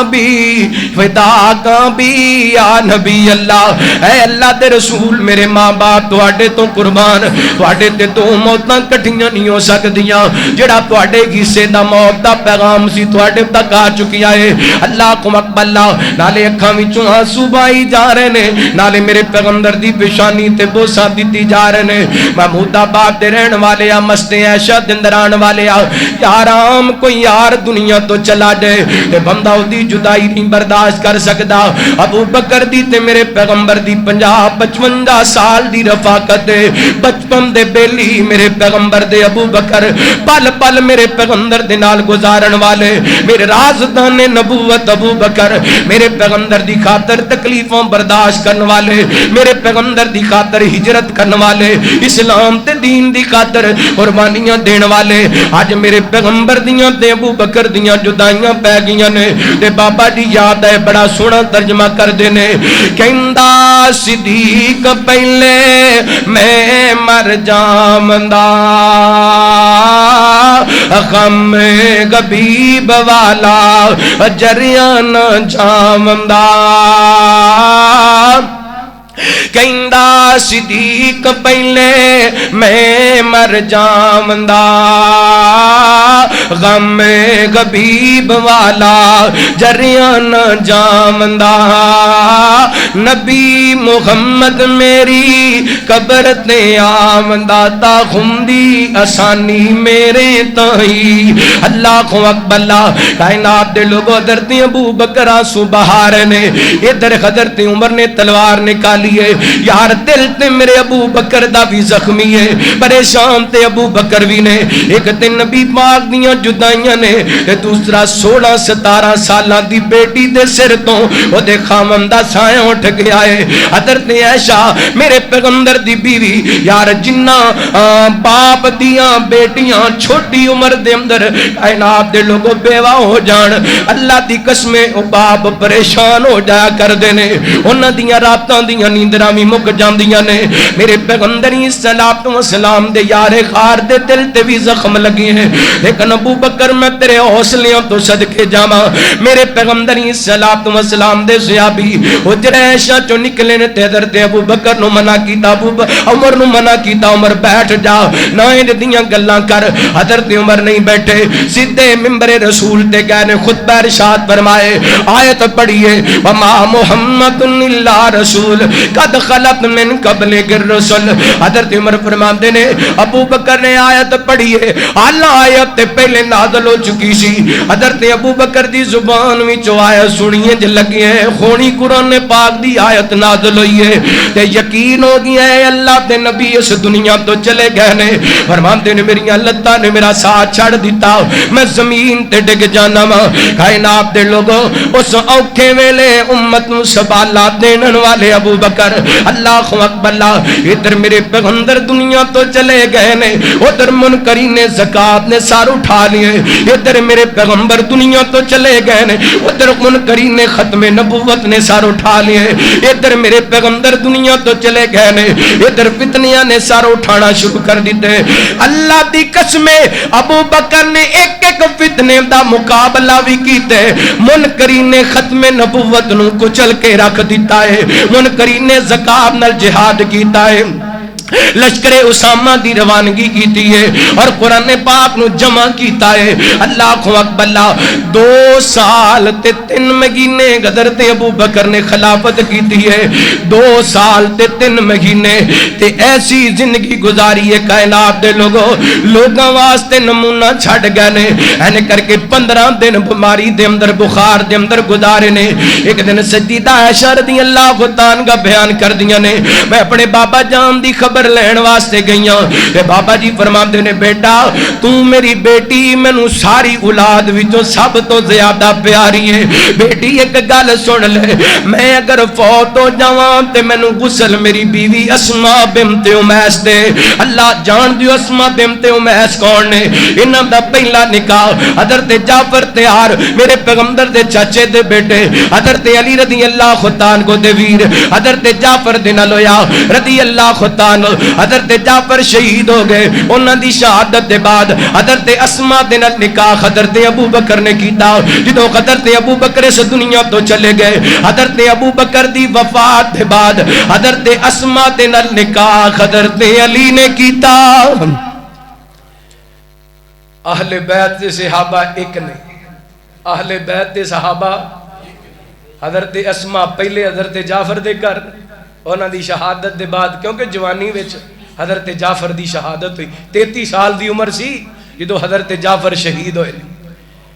بھی یا نبی اللہ، اے اللہ دے رسول میرے ماں باپ تواڈے تو قربان، تواڈے تے دو موتاں کٹھیاں نہیں ہو سکدیاں، جڑا تواڈے حصے دا موت دا پیغام سی تواڈے تک آ چکیا ہے۔ اللہ کو اکبر، نالے اکھاں وچوں آنسو بائی جا رہے نے، نالے میرے پیغمبر دی پیشانی تے بوسا دتی جا رہے نے۔ محمود آباد دے رہن والے آ، مسجد عائشہ دے اندر آن والے آ، یارام کوئی یار دنیا تو چلا جائے تے بندہ او دی جدائی نہیں برداشت کر سکدا۔ ابو بکر دی تے میرے پیغمبر دی 50-55 سال دی رفاقت، بچپن دے بیلی میرے پیغمبر دے ابو بکر، پل پل میرے پیغمبر دے نال گزارن والے، میرے رازدان نبوت ابو بکر، میرے پیغمبر دی خاطر تکلیفوں برداشت کرن والے، میرے پیغمبر دی خاطر ہجرت کرن والے، اسلام تے دین دی خاطر قربانیاں دین والے، آج میرے پیغمبر دیاں تے ابو بکر دیاں جدائیاں پہ گئیاں نے، تے بابا دی یاد ہے بڑا سونا ترجمہ کر دینے، کہندا صدیق پہلے میں مر جامندا، غم غبیب والا جریان جامندا، کہندا صدیق پہلے میں مر جامندا، غم غبیب والا جریان جامندا، نبی محمد میری قبر تے آمندا، تا خمدی آسانی میرے تائی۔ اللہ کو اکبر، کائنات دے لوگوں درتی ابو بکر آنسو بہار نے، ادھر حضرت عمر نے تلوار نکالی ہے، یار دل تے میرے ابو بکر دا بھی زخمی ہے، پریشان تے ابو بکر بھی نے، ایک تے نبی پاک دیاں جدائیاں نے، دوسرا 16-17 سالاں دی بیٹی دے سر تو او دے خامن دا سایہ اٹھ گیا ہے۔ حضرت عائشہ میرے پیغمبر دی بیوی، یار جنہ باپ دیاں بیٹیاں چھوٹی عمر دے اندر کائنات دے لوگوں بیوہ ہو جان، اللہ دی قسمیں او باپ پریشان ہو جایا کر دینے، انہ دیاں راتاں دیاں نیندراں بھی مک جاندیاں نے۔ میرے پیغمبر صلوات و سلام دے یار خار دے دل تے بھی زخم لگے ہیں، لیکن ابو بکر میں تیرے حوصلیاں تو صدقے جاواں، میرے پیغمبر صلوات و سلام دے صحابی حجرہ عائشہ چوں نکلے نے تے حضرت ابو بکر نو منع کیتا، عمر نو منع کیتا، عمر بیٹھ جا نہ ان دیاں گلاں کر۔ حضرت عمر نہیں بیٹھے، سیدھے منبر رسول تے گئے نے، خطبہ ارشاد فرمائے، آیت پڑھیے، وما محمد الا رسول قد خلت من قبل الرسل۔ حضرت عمر فرماندے نے ابو بکر نے آیت پڑھی ہے، اعلی آیت تے پہلے نازل ہو چکی سی، حضرت ابو بکر دی زبان وچوں آیت سنیے ج لگی ہے، خونی قرآن پاک دی آیت نازل ہوئی ہے تے یقین ہو گیا ہے اللہ تے نبی اس دنیا تو چلے گئے نے۔ فرماندے نے میری اللہ نے میرا ساتھ چھڑ دیتا، میں زمین تے ڈگ جانا وا۔ کائنات دے لوگوں اس اوکھے ویلے امت نو سبالات دینن والے ابو بکر، اللہ اکبر، ادھر میرے پیغمبر دنیا تو چلے گئے نے، ادھر منکرین زکات نے سار اٹھا لیے، ادھر میرے پیغمبر دنیا تو چلے گئے نے، ادھر منکرین ختم نبوت نے سار اٹھا لیے، ادھر میرے پیغمبر دنیا تو چلے گئے نے، ادھر فتنیاں نے سار اٹھانا شروع کر دیتے۔ اللہ دی قسم ابو بکر نے ایک ایک فتنے دا مقابلہ بھی کیتے، منکرین ختم نبوت نو کچل کے رکھ دیتا ہے، منکرین زکات نال جہاد کیتا ہے، لشکر اسامہ دی روانگی کیتی ہے اور قرآن پاک نو جمع کیتا ہے۔ اللہ اکبر، 2 سال تے 3 مہینے حضرت ابو بکر نے خلافت کیتی ہے، 2 سال تے 3 مہینے تے ایسی زندگی گزاری ہے کائنات دے لوگاں واسطے نمونہ چھڑ گئے نے، اینے کر کے 15 دن بیماری دے اندر بخار دے اندر گزارے نے۔ ایک دن سیدہ عائشہ رضی اللہ تعالیٰ کا بیان کر دیا نے، میں اپنے بابا جان دی خبر لین واسطے گئیاں تے بابا جی فرماندے نے، بیٹا تو میری بیٹی مینوں ساری اولاد وچوں سب تو زیادہ پیاری ہے، بیٹی ایک گل سن لے، میں اگر فوت ہو جاواں تے مینوں غسل میری بیوی اسماء بنت امیس دے۔ اللہ جان دیو اسماء بنت امیس کون نے؟ انہاں دا پہلا نکاح حضرت جعفر تیار میرے پیغمبر دے چاچے دے بیٹے حضرت علی رضی اللہ عنہ دے ویر حضرت جعفر دے نال ہویا رضی اللہ عنہ جنگ حضرت جعفر شہید ہو گئے انہاں دی شہادت دے بعد حضرت اسما دے نال نکاح حضرت ابو بکر نے کیتا جدوں حضرت ابو بکر اس دنیا تو چلے گئے حضرت ابو بکر دی وفات دے بعد حضرت اسما دے نال نکاح حضرت علی نے کیتا اہل بیت دے صحابہ ایک نے اہل بیت دے صحابہ حضرت اسما پہلے حضرت جعفر دے کر انہاں دی شہادت دے بعد کیونکہ جوانی وچ حضرت جعفر دی شہادت ہوئی 33 سال دی عمر سی جدو حضرت جعفر شہید ہوئے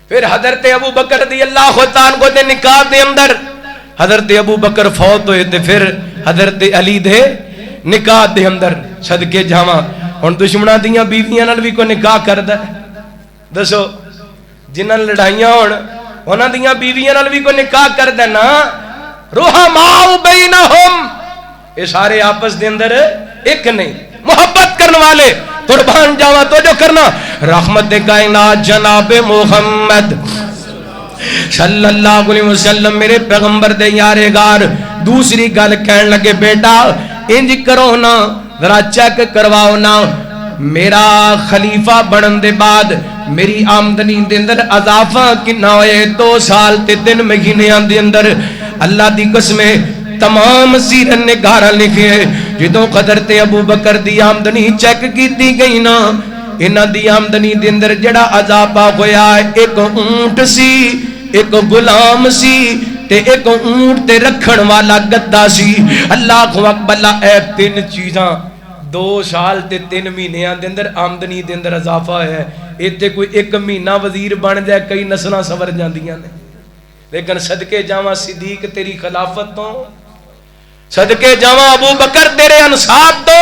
پھر حضرت ابو بکر دی اللہ تعالیٰ کو دے نکاح دے اندر حضرت ابو بکر فوت ہوئے تے پھر حضرت علی دے نکاح دے اندر صدقے جاواں ہن دشمناں دیاں بیویاں نال بھی کوئی نکاح کردا ہے دسو جنہاں لڑائیاں ہون انہاں دیاں بیویاں نال بھی کوئی نکاح کردا ہے نا رحماء بینہم یہ سارے آپس دے اندر ایک نہیں محبت کرنے والے قربان جاواں تو جو کرنا رحمت کائنات جناب محمد صلی اللہ علیہ وسلم میرے پیغمبر دے یارے گار دوسری گل کہن لگے بیٹا انج کرو نا ذرا چیک کرواؤ نا میرا خلیفہ بنن دے بعد میری آمدنی دے اندر اضافہ کنا ہوئے 2 سال تے 3 مہینے دے اندر اللہ دی قسمیں تمام سیرت نگارہ لکھے جدوں حضرت ابو بکر دی آمدنی چیک کیتی گئی نا انہاں دی آمدنی دے اندر جڑا اضافہ ہویا ایک اونٹ سی ایک غلام سی تے ایک اونٹ تے رکھن والا گدا سی اللہ اکبر اے 3 چیزاں 2 سال تے 3 مہینے دے اندر آمدنی دے اندر اضافہ ہے ایتھے کوئی 1 مہینہ وزیر بن جائے کئی نسلاں سور جاندیاں نے لیکن صدقے جاواں صدیق تیری خلافت تو صدقے جاواں ابو بکر تیرے انصاب تو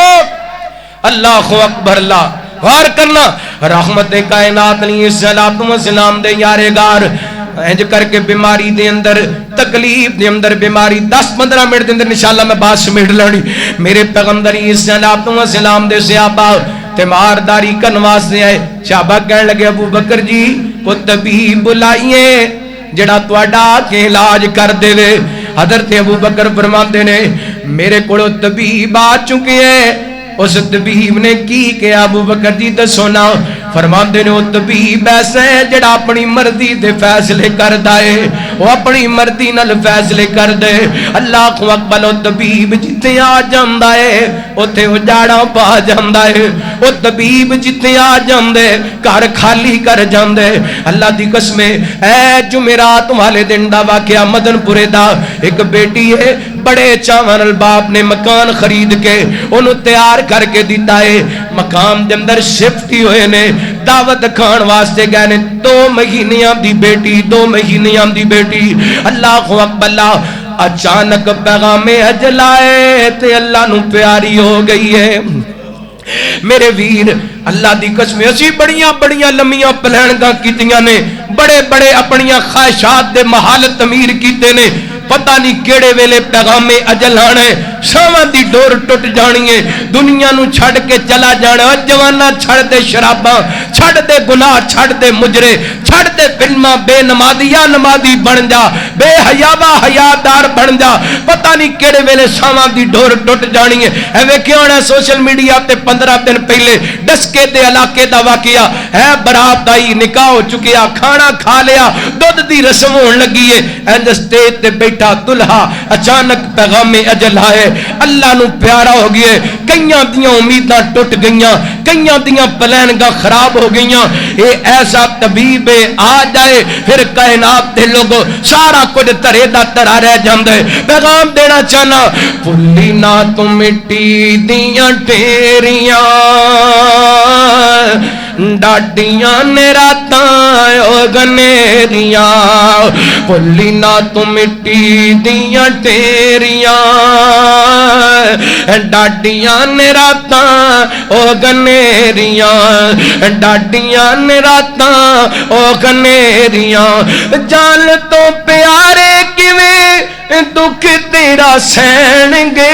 اللہ اکبر اللہ غور کرنا رحمت کائنات علیہ السلام دے یارے گار انج کر کے بیماری دے اندر تکلیف دے اندر بیماری 10-15 منٹ دے اندر انشاءاللہ میں بات سمیٹ لانی میرے پیغمبر السلام دے صحابہ تیمارداری کرن واسطے آئے صحابہ کہنے لگے ابو بکر جی کو طبیب بلائیے جڑا تواڈا کے علاج کر دے وے حضرت ابو بکر فرماندے نے میرے کولوں طبیب آ چکے ہیں اس طبیب نے کی کہ ابو بکر جی دسو نا فرماندے نے وہ طبیب ایسا ہے جڑا اپنی مرضی دے فیصلے کردا ہے وہ اپنی مرضی نال فیصلے کر دے اللہ اکبر وہ طبیب جتنے آ جاندا ہے اوتھے اجاڑا پا جاندا ہے وہ طبیب جتنے آ جاندے گھر خالی کر جاندے اللہ دی قسم اے جمعرات والے دن دا واقعہ مدن پورے دا ایک بیٹی ہے بڑے چاواں نال باپ نے مکان خرید کے انہوں تیار کر کے دیتا ہے مکان دے اندر شفٹ ہی ہوئے نے دعوت کھان واسطے گئے نے 2 مہینیاں دی بیٹی 2 مہینیاں دی بیٹی اللہ اکبر اللہ اچانک پیغام اجل آئے تے اللہ نو پیاری ہو گئی ہے میرے ویر اللہ دی قسم اسی بڑیاں بڑیاں لمیاں پلانگاں کیتیاں نے بڑے بڑے اپنیاں خواہشات دے محال تعمیر کیتے نے پتہ نہیں کیڑے ویلے پیغام اجل آنے شاواں دی ڈور ٹوٹ جانی ہے دنیا نو چھڑ کے چلا جانا جوانا چھڑ دے شراباں چھڑ دے گناہ چھڑ دے مجرے چھڑ دے فلماں بے نمازی یا نمازی بن جا بے حیاوا حیادار بن جا پتہ نہیں کیڑے ویلے شاواں دی ڈور ٹوٹ جانی ہے ایویں کیوں آنا سوشل میڈیا تے 15 دن پہلے ڈسکے دے علاقے دا واقعہ ہے برات آئی نکاح ہو چکیا کھانا کھا لیا دودھ دی رسم ہون لگی ہے اینڈ سٹیج تے بیٹھا دلہا اچانک پیغام اجل آئے اللہ نو پیارا ہو گئے کئیاں دیاں امیداں ٹوٹ گئیاں کئیاں دیاں پلانگاں خراب ہو گئیاں اے ایسا طبیب آ جائے پھر کائنات دے لوگوں سارا کچھ ترے دا ترا رہ جاندے پیغام دینا چاہنا پھلی نہ تو مٹی دیاں ٹیریاں ڈاڈیاں نے راتاں او گنیریاں پھلی نہ تو مٹی دیاں ٹیریاں ڈاڈیاں نے راتاں او گنیریاں ڈاڈیاں نے راتاں او گنیریاں جان تو پیارے کیویں دکھ تیرا سہن گے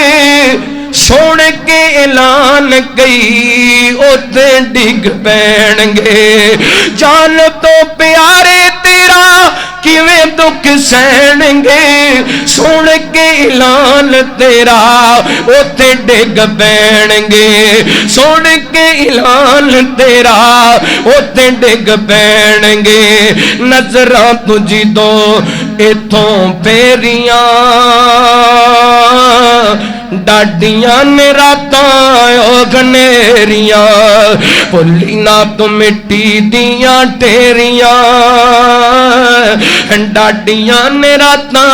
سوڑ کے اعلان گئی اوتے ڈگ پین گے جان تو پیارے تیرا کیویں دکھ سہن گے سن کے اعلان تیرا اوتے ڈگ پین گے سن کے اعلان تیرا اوتے ڈگ پین گے نظراں تجھی تو اتھوں پیریاں ڈاڈیاں نے راتاں گھنیریاں پلی نہ تو مٹی دیاں ٹیریاں ڈاڈیاں نے راتاں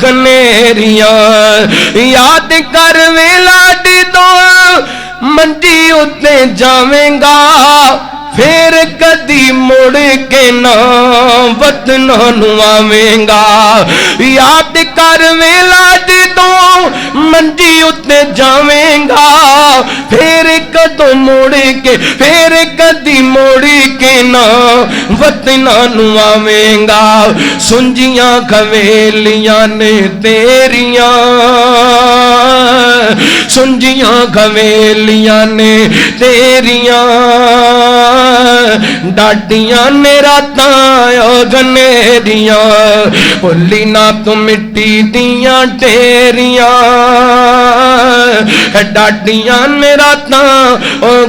گھنیریاں یاد کر ویلا ڈی دو منجی اتے جاویں گا پھر کدی مڑ کے نہ وطنوں نو آویں گا یاد کر ویلا جدوں منجی اتے جاویں گا پھر کدوں مڑ کے پھر کدی مڑ کے نہ وطنوں نو آویں گا سنجیاں کھویلیاں نے تیریاں سنجیاں کھویلیاں نے تیریاں ڈاڈیاں نے راتاں گھنیریاں پلی نہ تو مٹی دیاں ٹیریاں ڈاڈیاں نے راتاں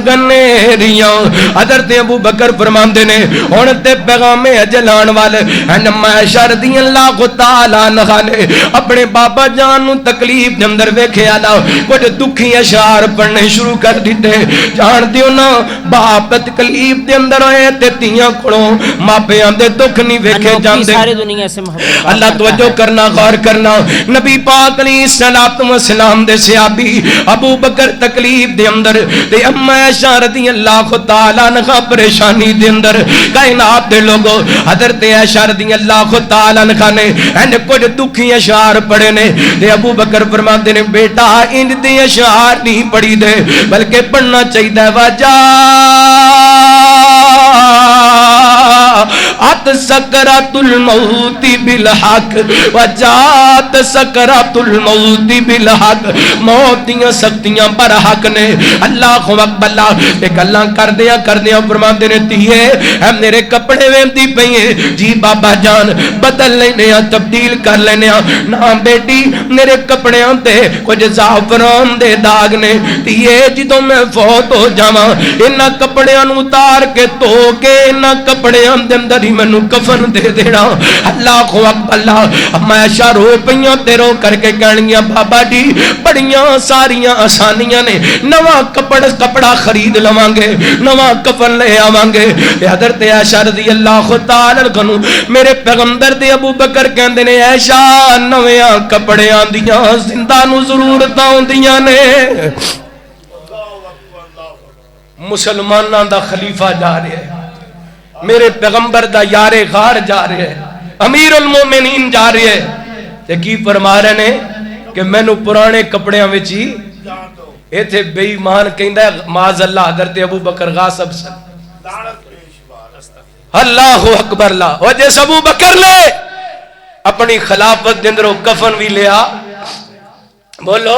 گھنیریاں حضرت ابو بکر فرماندے نے ہن تے پیغام اجل آن والے اما عائشہ رضی اللہ تعالی عنہا نے اپنے بابا جان نو تکلیف دے اندر ویکھیا نا کچھ دکھی اشعار پڑھنے شروع کر دیتے جان دیو نا باپ تکلیف دے اندر آئے تے تیاں کھڑوں ماپیاں دے دکھ نہیں ویکھے جاندے سارے دنیا سے محبت اللہ توجہ کرنا غور کرنا نبی پاک علیہ السلام دے صحابی ابو بکر تکلیف دے اندر تے اما عائشہ رضی اللہ تعالی عنہا پریشانی دے اندر کائنات دے لوگوں حضرت عائشہ رضی اللہ تعالی عنہا نے ان کچھ دکھی اشعار پڑھے نے تے ابو بکر فرماندے نے بیٹا ان دے اشعار نہیں پڑھی دے بلکہ پڑھنا چاہیے وجہ ات سکرات الموت بالحق وجات سکرات الموت بالحق موت دیاں سختیاں پر حق نے اللہ اکبر اللہ ایک اللہ کر دیاں فرماندے نے تیے اے میرے کپڑے ویندی پئی جی بابا جان بدل لینے تبدیل کر لینے نا بیٹی میرے کپڑیاں تے کچھ زعفران دے داغ نے تیے جدوں میں فوت ہو جاواں انہاں کپڑیاں نو اتار کے تو کے انہاں کپڑیاں دے اندر ہی مینوں کفن دے دینا اللہ اکبر اللہ اما عائشہ رو پئیاں تے رو کر کے کہنگیاں بابا جی بڑیاں ساریاں آسانیاں نے نواں کپڑا خرید لواں گے نواں کفن لے آواں گے حضرت عائشہ رضی اللہ تعالی عنہ میرے پیغمبر دے ابو بکر کہندے نے عائشہ نویاں کپڑیاں دیاں زندہ نو ضرورتاں ہوندیاں نے مسلماناں دا خلیفہ جا رہا ہے میرے پیغمبر دا یار غار جا رہے ہیں امیر المومنین جا رہے ہیں تے کی فرما رہے نے کہ مینوں پرانے کپڑیاں وچ ہی ایتھے بے ایمان کہندا ہے معاذ اللہ حضرت ابو بکر غاصب سن اللہ اکبر اللہ او جس ابو بکر نے اپنی خلافت دے اندر کفن بھی لیا بولو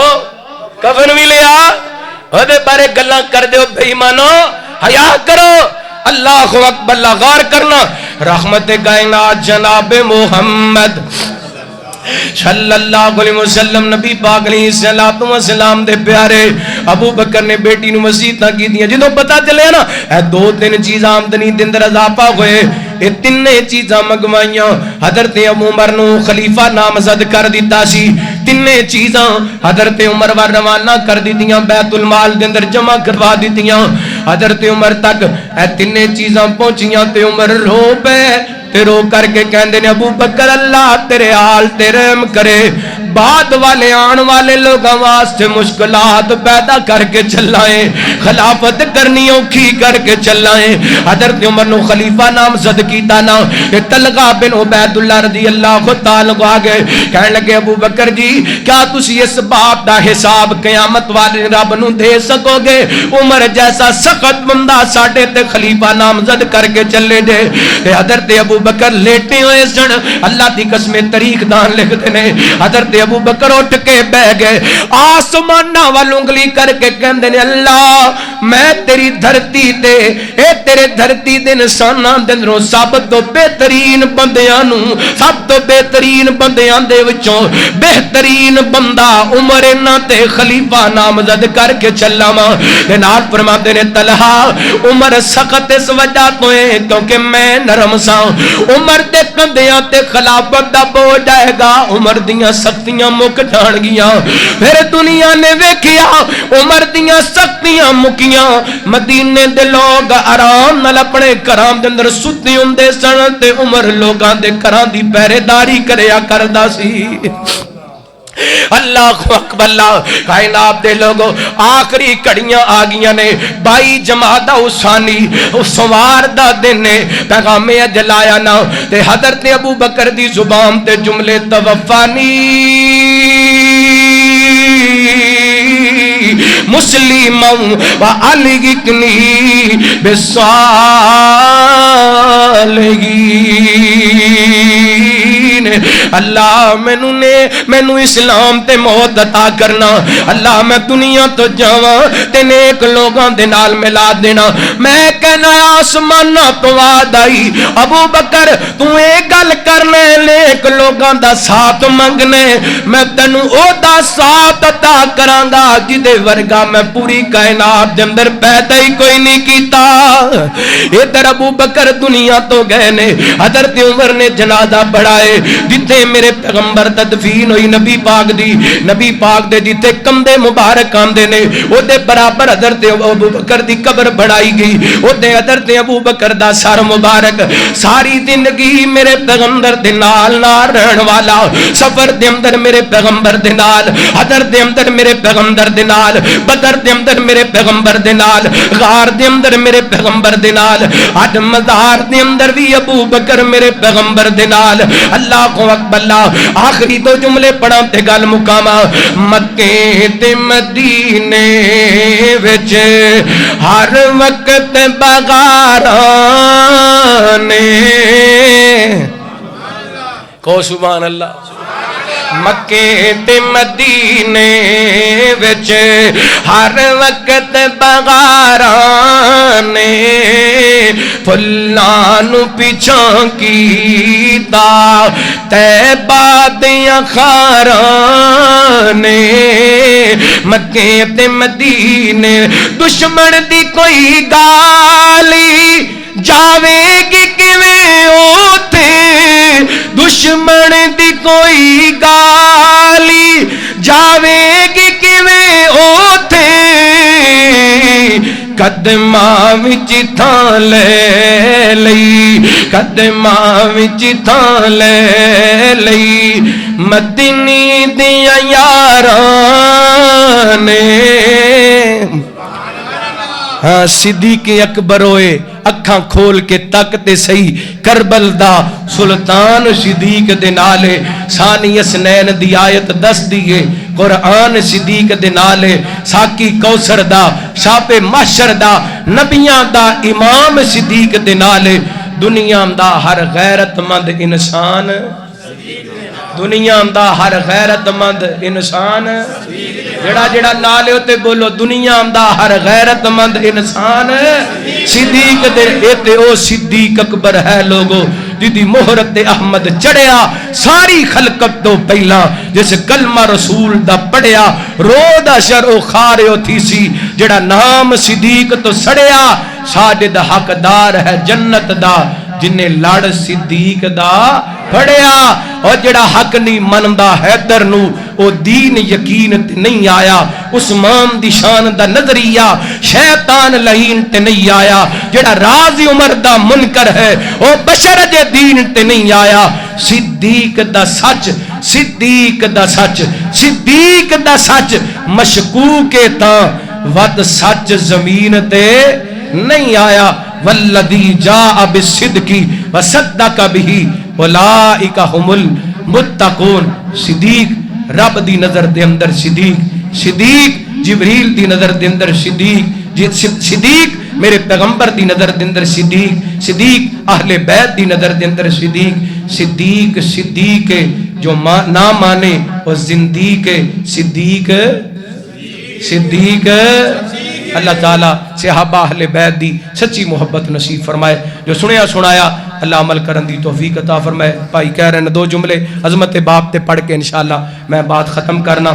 کفن بھی لیا او دے بارے گلاں کر دیو بے ایمانو حیا کرو اللہ اکبر اللہ غور کرنا رحمت کائنات جناب محمد صلی اللہ علیہ وسلم نبی پاک علیہ السلام دے پیارے ابو بکر نے بیٹی نو وصیتاں کی دیا جدوں پتہ چلے نا اے دو تین چیزاں آمدنی دے اندر اضافہ ہوئے اے تینے چیزاں منگوائیاں حضرت عمر نو خلیفہ نامزد کر دیتا سی تینے چیزاں حضرت عمر وار روانہ کر دیتیاں بیت المال دے اندر جمع کروا دیتیاں حضرت عمر تک اے تینے چیزاں پہنچیاں تے عمر رو پے تے رو کر کے کہندے نے ابو بکر اللہ تیرے حال تے رحم کرے بعد والے آن والے لوگاں واسطے مشکلات پیدا کر کے چلائیں خلافت کرنی اوکھی کر کے چلائیں حضرت عمر نو خلیفہ نامزد کیتا نا کہ طلحہ بن عبید اللہ رضی اللہ تعالی عنہ آگے کہنے لگے ابو بکر جی کیا تسی اس باپ دا حساب قیامت والے رب نو دے سکو گے عمر جیسا سخت بندہ ساڈے تے خلیفہ نامزد کر کے چلے دے حضرت ابو بکر لیٹے ہوئے سن اللہ دی قسم تاریخ دان لکھتے نے حضرت ابو بکر اٹھ کے بہ گئے آسمانہ وال انگلی کر کے کہندے نے اللہ میں تیری دھرتی دے اے تیرے دھرتی دے انساناں دے اندروں سب تو بہترین بندیاں نو سب تو بہترین بندیاں دے وچوں بہترین بندہ عمر انہاں تے خلیفہ نامزد کر کے چلا وا تے نال فرماتے نے طلحہ عمر سخت اس وجہ تو ہے کیونکہ میں نرم سا عمر دے کندیاں تے خلافت دا بوجھ آئے گا عمر دیاں سختیاں مک جان گیاں پھر دنیا نے ویکھیا عمر دیاں سختیاں مکیاں مدینے دے لوگ آرام نال اپنے گھراں دے اندر ستے ہوندے سن تے عمر لوگاں دے گھراں دی پہرے داری کریا کردا سی اللہ اکبر اللہ کائنات دے لوگوں آخری کڑیاں آگیاں نے 22 جمادہ اسانی سوار دا دن نے پیغام اجل آیا نا تے حضرت ابو بکر دی زبان تے جملے توفانی مسلموں و علیگنی بسالگین اللہ مینو اسلام تے موت عطا کرنا اللہ میں دنیا تو جاواں تے نیک لوگاں دے نال ملا دینا میں کہنا آسمانہ تو وعد آئی ابو بکر تو اے گل کرنے نیک لوگاں دا ساتھ منگنے میں تینوں او دا ساتھ عطا کراں گا جدے ورگا میں پوری کائنات دے اندر پیدا ہی کوئی نہیں کیتا ادھر ابو بکر دنیا تو گئے نے حضرت عمر نے جنازہ پڑھائے جتھے میرے پیغمبر تدفین ہوئی نبی پاک دے جتھے کندھے مبارک آندے نے او دے برابر حضرت ابو بکر دی قبر بڑھائی گئی او دے حضرت ابو بکر دا سر مبارک ساری زندگی میرے پیغمبر دے نال رہن والا سفر دے اندر میرے پیغمبر دے نال حضر دے اندر میرے پیغمبر دے نال بدر دے اندر میرے پیغمبر دے نال غار دے اندر میرے پیغمبر دے نال اج مزار دے اندر بھی ابو بکر میرے پیغمبر دے نال اللہ کو اکبر اللہ آخری دو جملے پڑھا تے گل مکاما مکے تے مدینے وچ ہر وقت بغاراں نے کو سبحان اللہ مکے تے مدینے وچ ہر وقت بغاراں نے پھلاں نو پیچھاں کیتا طیبہ دیاں خاراں نے مکے تے مدینے دشمن دی کوئی گالی جاوے گی کیویں اوتھے دشمن دی کوئی گالی جاوے گی کیویں اوتھے قدماں وچ تھاں لے لئی قدماں وچ تھاں لے لئی مدنی دیاں یاراں نے ہاں صدیق اکبر ہوئے اکھاں کھول کے تکتے سہی کربل دا سلطان صدیق دے نالے ثانی اسنین دی آیت دس دیئے قرآن صدیق دے نالے ساکی کوثر دا شاپ محشر دا نبیاں دا امام صدیق دے نالے دنیا دا ہر غیرت مند انسان دنیا دا ہر غیرت مند انسان جڑا جڑا نالے ہوتے بولو دنیا دا ہر غیرت مند انسان صدیق دے ایتے او صدیق اکبر ہے لوگو جدی محرت احمد چڑھیا ساری خلقت تو پہلا جس کلمہ رسول دا پڑھیا رو دا شرع خارے تھی سی جڑا نام صدیق تو سڑیا ساجد حقدار ہے جنت دا جنہیں لڑ صدیق دا پڑھیا اور جڑا حق نہیں مندا حیدر نو او دین یقین نہیں آیا عثمان دی شان دا نظریہ شیطان لعین تے نہیں آیا جڑا راضی عمر دا منکر ہے او بشر جے دین تے نہیں آیا صدیق دا سچ صدیق دا سچ صدیق دا سچ مشکوک تا ود سچ زمین تے نہیں آیا والذی جاء بالصدق وصدق به اولئک هم المتقون صدیق رب دی نظر دے اندر صدیق جبریل دی نظر دے اندر صدیق میرے پیغمبر دی نظر دے اندر صدیق اہل بیت دی نظر دے اندر صدیق جو نہ مانے وہ زندیق صدیق اللہ تعالیٰ صحابہ اہل بیت دی سچی محبت نصیب فرمائے، جو سنیا سنایا اللہ عمل کرن دی توفیق عطا فرمائے۔ بھائی کہہ رہے ہیں 2 جملے عظمت باپ تے پڑھ کے انشاءاللہ میں بات ختم کرنا۔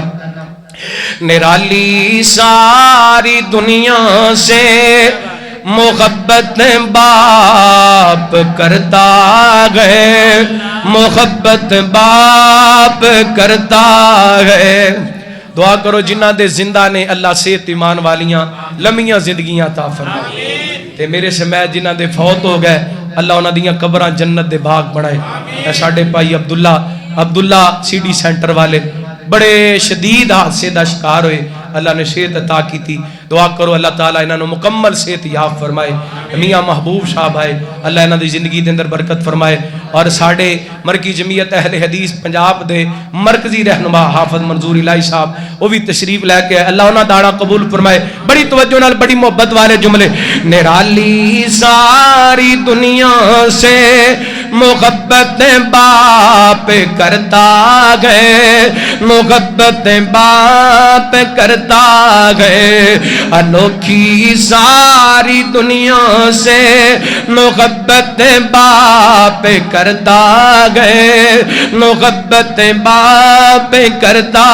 نرالی ساری دنیا سے محبت باپ کرتا گئے، محبت باپ کرتا گئے۔ دعا کرو جنہ دے زندہ نے اللہ صحت ایمان والیاں لمیاں زندگیاں عطا فرمائے، تے میرے سے جنہ دے فوت ہو گئے اللہ انہاں دیاں قبراں جنت دے باغ بنائے۔ اے ساڈے بھائی عبداللہ سی ڈی سینٹر والے بڑے شدید حادثے دا شکار ہوئے، اللہ نے صحت عطا کی تھی، دعا کرو اللہ تعالیٰ انہاں نو مکمل صحت یاب فرمائے۔ میاں محبوب صاحب آئے اللہ انہاں دی زندگی دے اندر برکت فرمائے، اور ساڑھے مرکی جمعیت اہل حدیث پنجاب دے مرکزی رہنما حافظ منظور الہی صاحب وہ بھی تشریف لے کے اللہ انہاں داڑا قبول فرمائے۔ بڑی توجہ نال بڑی محبت والے جملے، نرالی ساری دنیا سے محبت باپ کرتا گئے، محبت باپ کرتا گئے، انوکھی ساری دنیا سے محبت باپ کرتا گئے، محبت باپ کرتا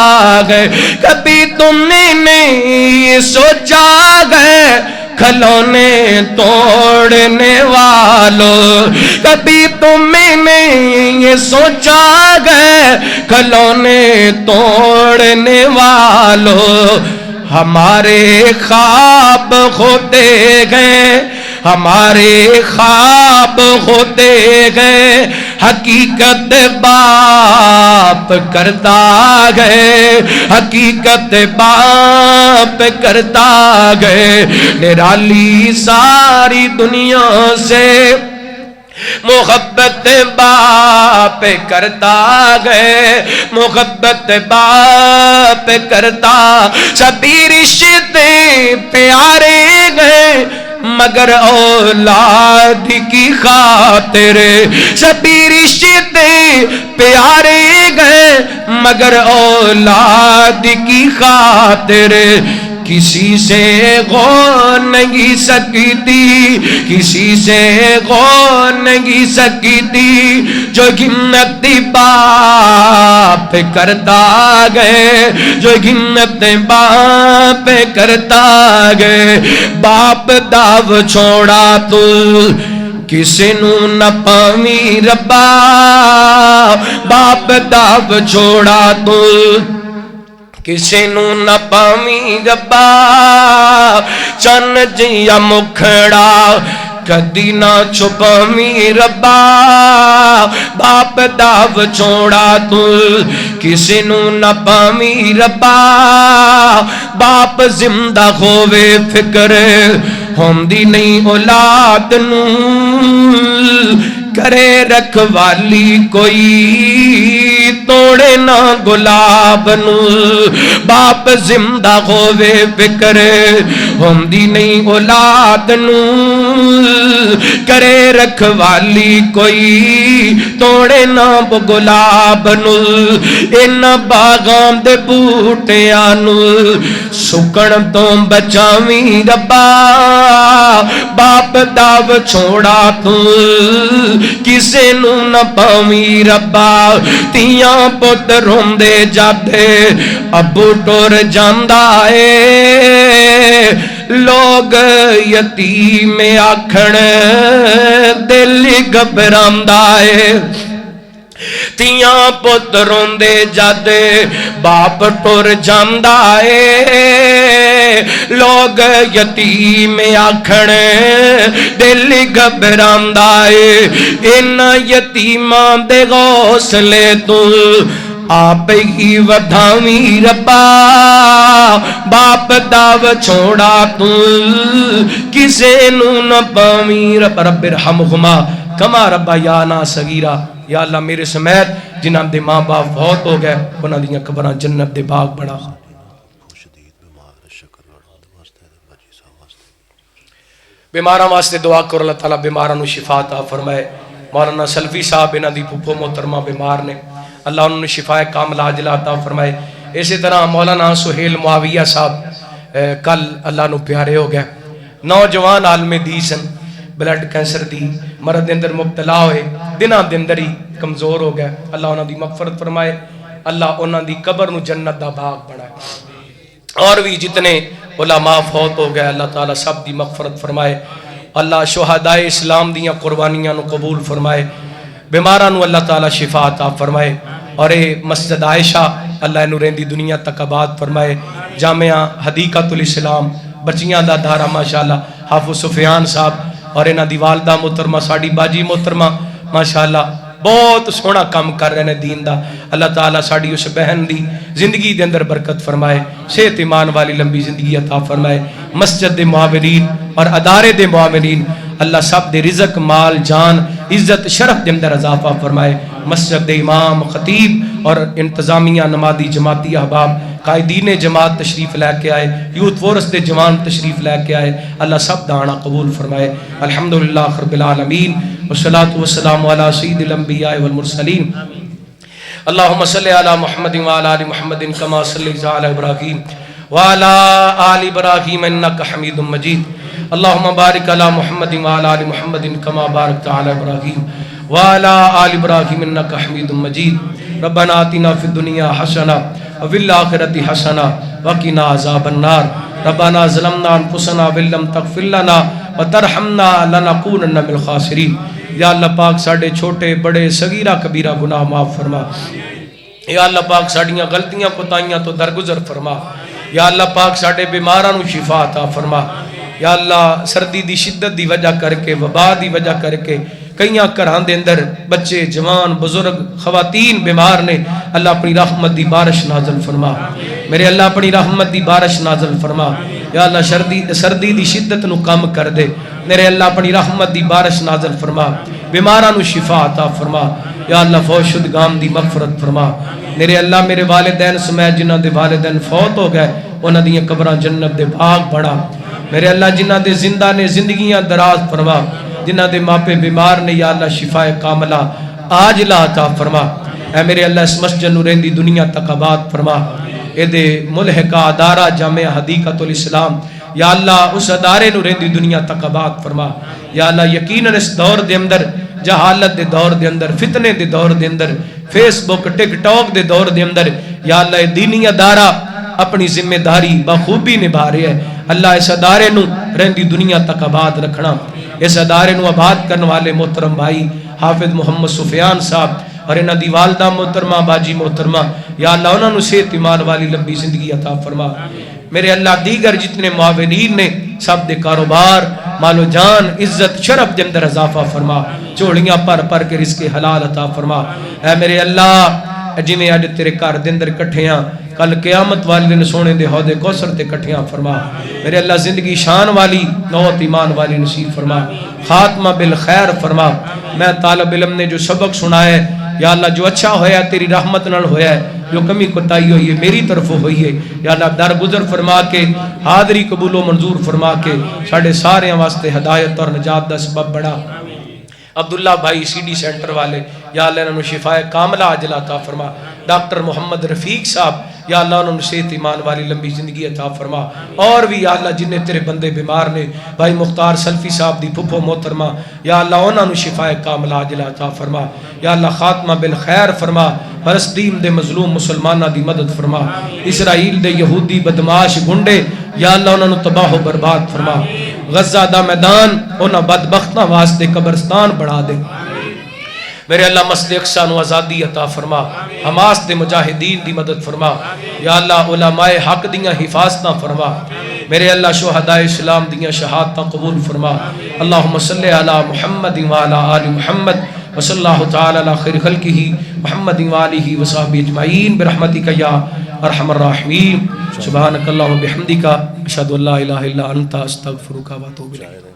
گئے۔ کبھی تم نے نہیں سوچا گئے کھلونے توڑنے والوں، کبھی تم نے یہ سوچا گئے کھلونے توڑنے والوں، ہمارے خواب ہوتے گئے، ہمارے خواب ہوتے گئے، حقیقت باپ کرتا گئے، حقیقت باپ کرتا گئے۔ نرالی ساری دنیا سے محبت باپ کرتا گئے، محبت باپ کرتا، سبھی رشتے پیارے گئے مگر اولاد کی خاطر، سبھی رشتے پیارے گئے مگر اولاد کی خاطر، کسی سے غور نہیں سکتی، کسی سے غور نہیں سکتی، جو ہمت باپ کرتا گئے، جو ہمت باپ کرتا گئے۔ باپ داو چھوڑا تو کسی نو نہ پاویں ربا، باپ داو چھوڑا تو کسی نو نہ پاویں ربا، چن جیا مکھڑا کدی نہ چھپاویں ربا، باپ داو چھوڑا تو کسی نو نہ پاویں ربا، باپ زندہ ہووے فکر ہوندی نہیں اولاد نو، کرے رکھوالی کوئی توڑے نہ گلاب نو، باپ زندہ ہووے فکر ہوندی نہیں اولاد نو، کرے رکھوالی کوئی توڑے نہ گلاب نو، ان باغاں دے بوٹیاں نو سکن تو بچاویں ربا، باپ داو چھوڑا تو کسے نو نہ پاویں ربا، تیاں پت روندے جاتے ابو ٹور جاندا اے، لوگ یتیم آکھن دل گھبراندا اے، تیاں پت روندے جاتے باپ ٹور جاندا اے، لوگ یتیم آکھن دل گھبراندا اے، ان یتیماں دے غوصلے تو آپ ہی ودھاویں ربا، باپ داو چھوڑا تو کسے نو نہ پاویں رب، رب ارحمہما کما ربیانا صغیرا۔ یا اللہ میرے سمیت جنہاں دے ماں باپ فوت ہو گئے انہاں دیاں قبراں جنت دے باغ بنا۔ بیماراں واسطے دعا کرو اللہ تعالیٰ بیماراں نو شفا عطا فرمائے۔ مولانا سلفی صاحب انہاں دی پھپھو محترمہ بیمار نے، اللہ انہوں نے شفا کاملہ عاجلہ عطا فرمائے۔ اسی طرح مولانا سہیل معاویہ صاحب کل اللہ نو پیارے ہو گئے. نوجوان عالم دی سن, بلڈ کینسر دی مرض دے اندر مبتلا ہوئے, دناں دے اندر ہی کمزور ہو گئے. اللہ انہاں دی مغفرت فرمائے, اللہ انہاں دی قبر نو جنت دا باغ بنائے. اور بھی جتنے علماء فوت ہو گئے اللہ تعالیٰ سب دی مغفرت فرمائے. اللہ شہدائے اسلام دیاں قربانیاں نو قبول فرمائے. بیماراں نو اللہ تعالیٰ شفا عطا فرمائے. اور اے مسجد عائشہ اللہ انو رہندی دنیا تک آباد فرمائے. جامعہ حدیقۃ الاسلام بچیاں دا دارا ماشاءاللہ حافظ سفیان صاحب اور انہاں دی والدہ محترمہ ساڈی باجی محترمہ ماشاءاللہ بہت سونا کام کر رہے ہیں دین دا. اللہ تعالیٰ ساڈی اس بہن دی زندگی دے اندر برکت فرمائے, صحت ایمان والی لمبی زندگی عطا فرمائے. مسجد دے معاونین اور ادارے دے معاونین اللہ سب دے رزق مال جان عزت شرف دے اندر اضافہ فرمائے. مسجد دے امام خطیب اور انتظامیہ نمازی جماعتی احباب قائدین جماعت تشریف لے کے آئے, یوتھ فورس دے جوان تشریف لے کے آئے, اللہ سب دانا قبول فرمائے. الحمدللہ رب العالمین والصلاة والسلام علی سید الانبیاء والمرسلین. اللہم صلی علی محمد وعلی آل محمد کما صلیت علی ابراہیم وعلی آل ابراہیم انک حمید مجید. اللہم بارک علی محمد وعلی آل محمد کما بارکت علی ابراہیم وعلی آل ابراہیم انک حمید مجید. ربنا آتنا فی الدنیا حسنہ وفی الآخرۃ حسنہ وقنا عذاب النار. ربنا ظلمنا انفسنا وان لم تغفر لنا وترحمنا لنکونن من الخاسرین. یا اللہ پاک ساڑھے چھوٹے بڑے صغیرہ کبیرہ گناہ معاف فرما. یا اللہ پاک ساڑھیاں غلطیاں کوتاہیاں تو درگزر فرما. یا اللہ پاک ساڑھے بیماراں نو شفا عطا فرما. یا اللہ سردی دی شدت دی وجہ کر کے وبا دی وجہ کر کے کئیاں گھراں دے اندر بچے جوان بزرگ خواتین بیمار نے, اللہ اپنی رحمت دی بارش نازل فرما. میرے اللہ اپنی رحمت دی بارش نازل فرما. یا اللہ سردی دی شدت نو کم کر دے. میرے اللہ اپنی رحمت دی بارش نازل فرما. بیماراں نو شفا عطا فرما. یا اللہ فوت شدگان دی مغفرت فرما. میرے اللہ میرے والدین سمیت جنہاں دے والدین فوت ہو گئے انہاں دیاں قبراں جنت دے باغ بنا. میرے اللہ جنہاں دے زندہ نے زندگیاں دراز فرما. جنہاں دے ماپے بیمار نے یا اللہ شفا کاملہ عاجلہ عطا فرما. اے میرے اللہ اس مسجد نو رہندی دنیا تک آباد فرما. اے دے ملحقہ ادارہ جامعہ حدیقۃ الاسلام یا اللہ اس ادارے نو رہندی دنیا تک آباد فرما. یا اللہ یقیناً اس دور دے اندر جہالت دے دور دے اندر فتنے دے دور دے اندر فیس بک ٹک ٹاک دے دور دے اندر یا اللہ دینی ادارہ اپنی ذمہ داری بخوبی نبھا رہے ہیں. اللہ اس ادارے نو رہندی دنیا تک آباد رکھنا. اس ادارے نو آباد کرنے والے محترم بھائی حافظ محمد سفیان صاحب اور انہاں دی والدہ محترمہ باجی محترمہ یا اللہ انہاں نو صحت ایمان والی لمبی زندگی عطا فرما. میرے اللہ دیگر جتنے معاونین نے سب دے کاروبار مال و جان عزت شرف دے اندر اضافہ فرما. چوڑیاں پر کے رزق حلال عطا فرما. اے میرے اللہ جویں اج تیرے گھر دے اندر کٹھیاں کل قیامت والے دن سونے دے حوض کوثر تے کٹھیاں فرما. میرے اللہ زندگی شان والی موت ایمان والی نصیب فرما. خاتمہ بالخیر فرما. میں طالب علم نے جو سبق سنایا ہے یا اللہ جو اچھا ہویا تیری رحمت نال ہویا ہے, جو کمی کوتاہی ہوئی ہے میری طرف ہوئی ہے یا اللہ درگزر فرما کے حاضری قبول و منظور فرما کے ساڑھے سارے واسطے ہدایت اور نجات دا سبب بڑا. عبداللہ بھائی سی ڈی سینٹر والے یا اللہ انہوں نے شفا کاملہ عاجلہ عطا فرما. ڈاکٹر محمد رفیق صاحب یا اللہ انہوں نے صحت ایمان والی لمبی زندگی عطا فرما. اور بھی یا اللہ جنہیں تیرے بندے بیمار نے بھائی مختار سلفی صاحب دی پھپھو محترمہ یا اللہ انہوں نے شفا کاملہ عاجلہ عطا فرما. یا اللہ خاتمہ بالخیر فرما. فلسطین دے مظلوم مسلمانہ دی مدد فرما. اسرائیل دے یہودی بدماش گنڈے یا اللہ انہوں نے تباہ و برباد فرما. غزہ دا میدان انہاں بدبختاں واسطے قبرستان بڑھا دے. میرے اللہ مسجد اقصی نو آزادی عطا فرما. حماس دے مجاہدین دی مدد فرما. یا اللہ علماء حق دیاں حفاظتاں فرما. میرے اللہ شہداء اسلام دیاں شہادتاں قبول فرما. اللہم صلی علی محمد وعلی آل محمد وصلی اللہ تعالی علی خیر خلقہ محمد وآلہ وصحبہ اجمعین برحمتک یا ارحم الراحمین. سبحانک اللہم بحمدک اشہد ان لا الہ الا انت استغفرک و اتوب الیک.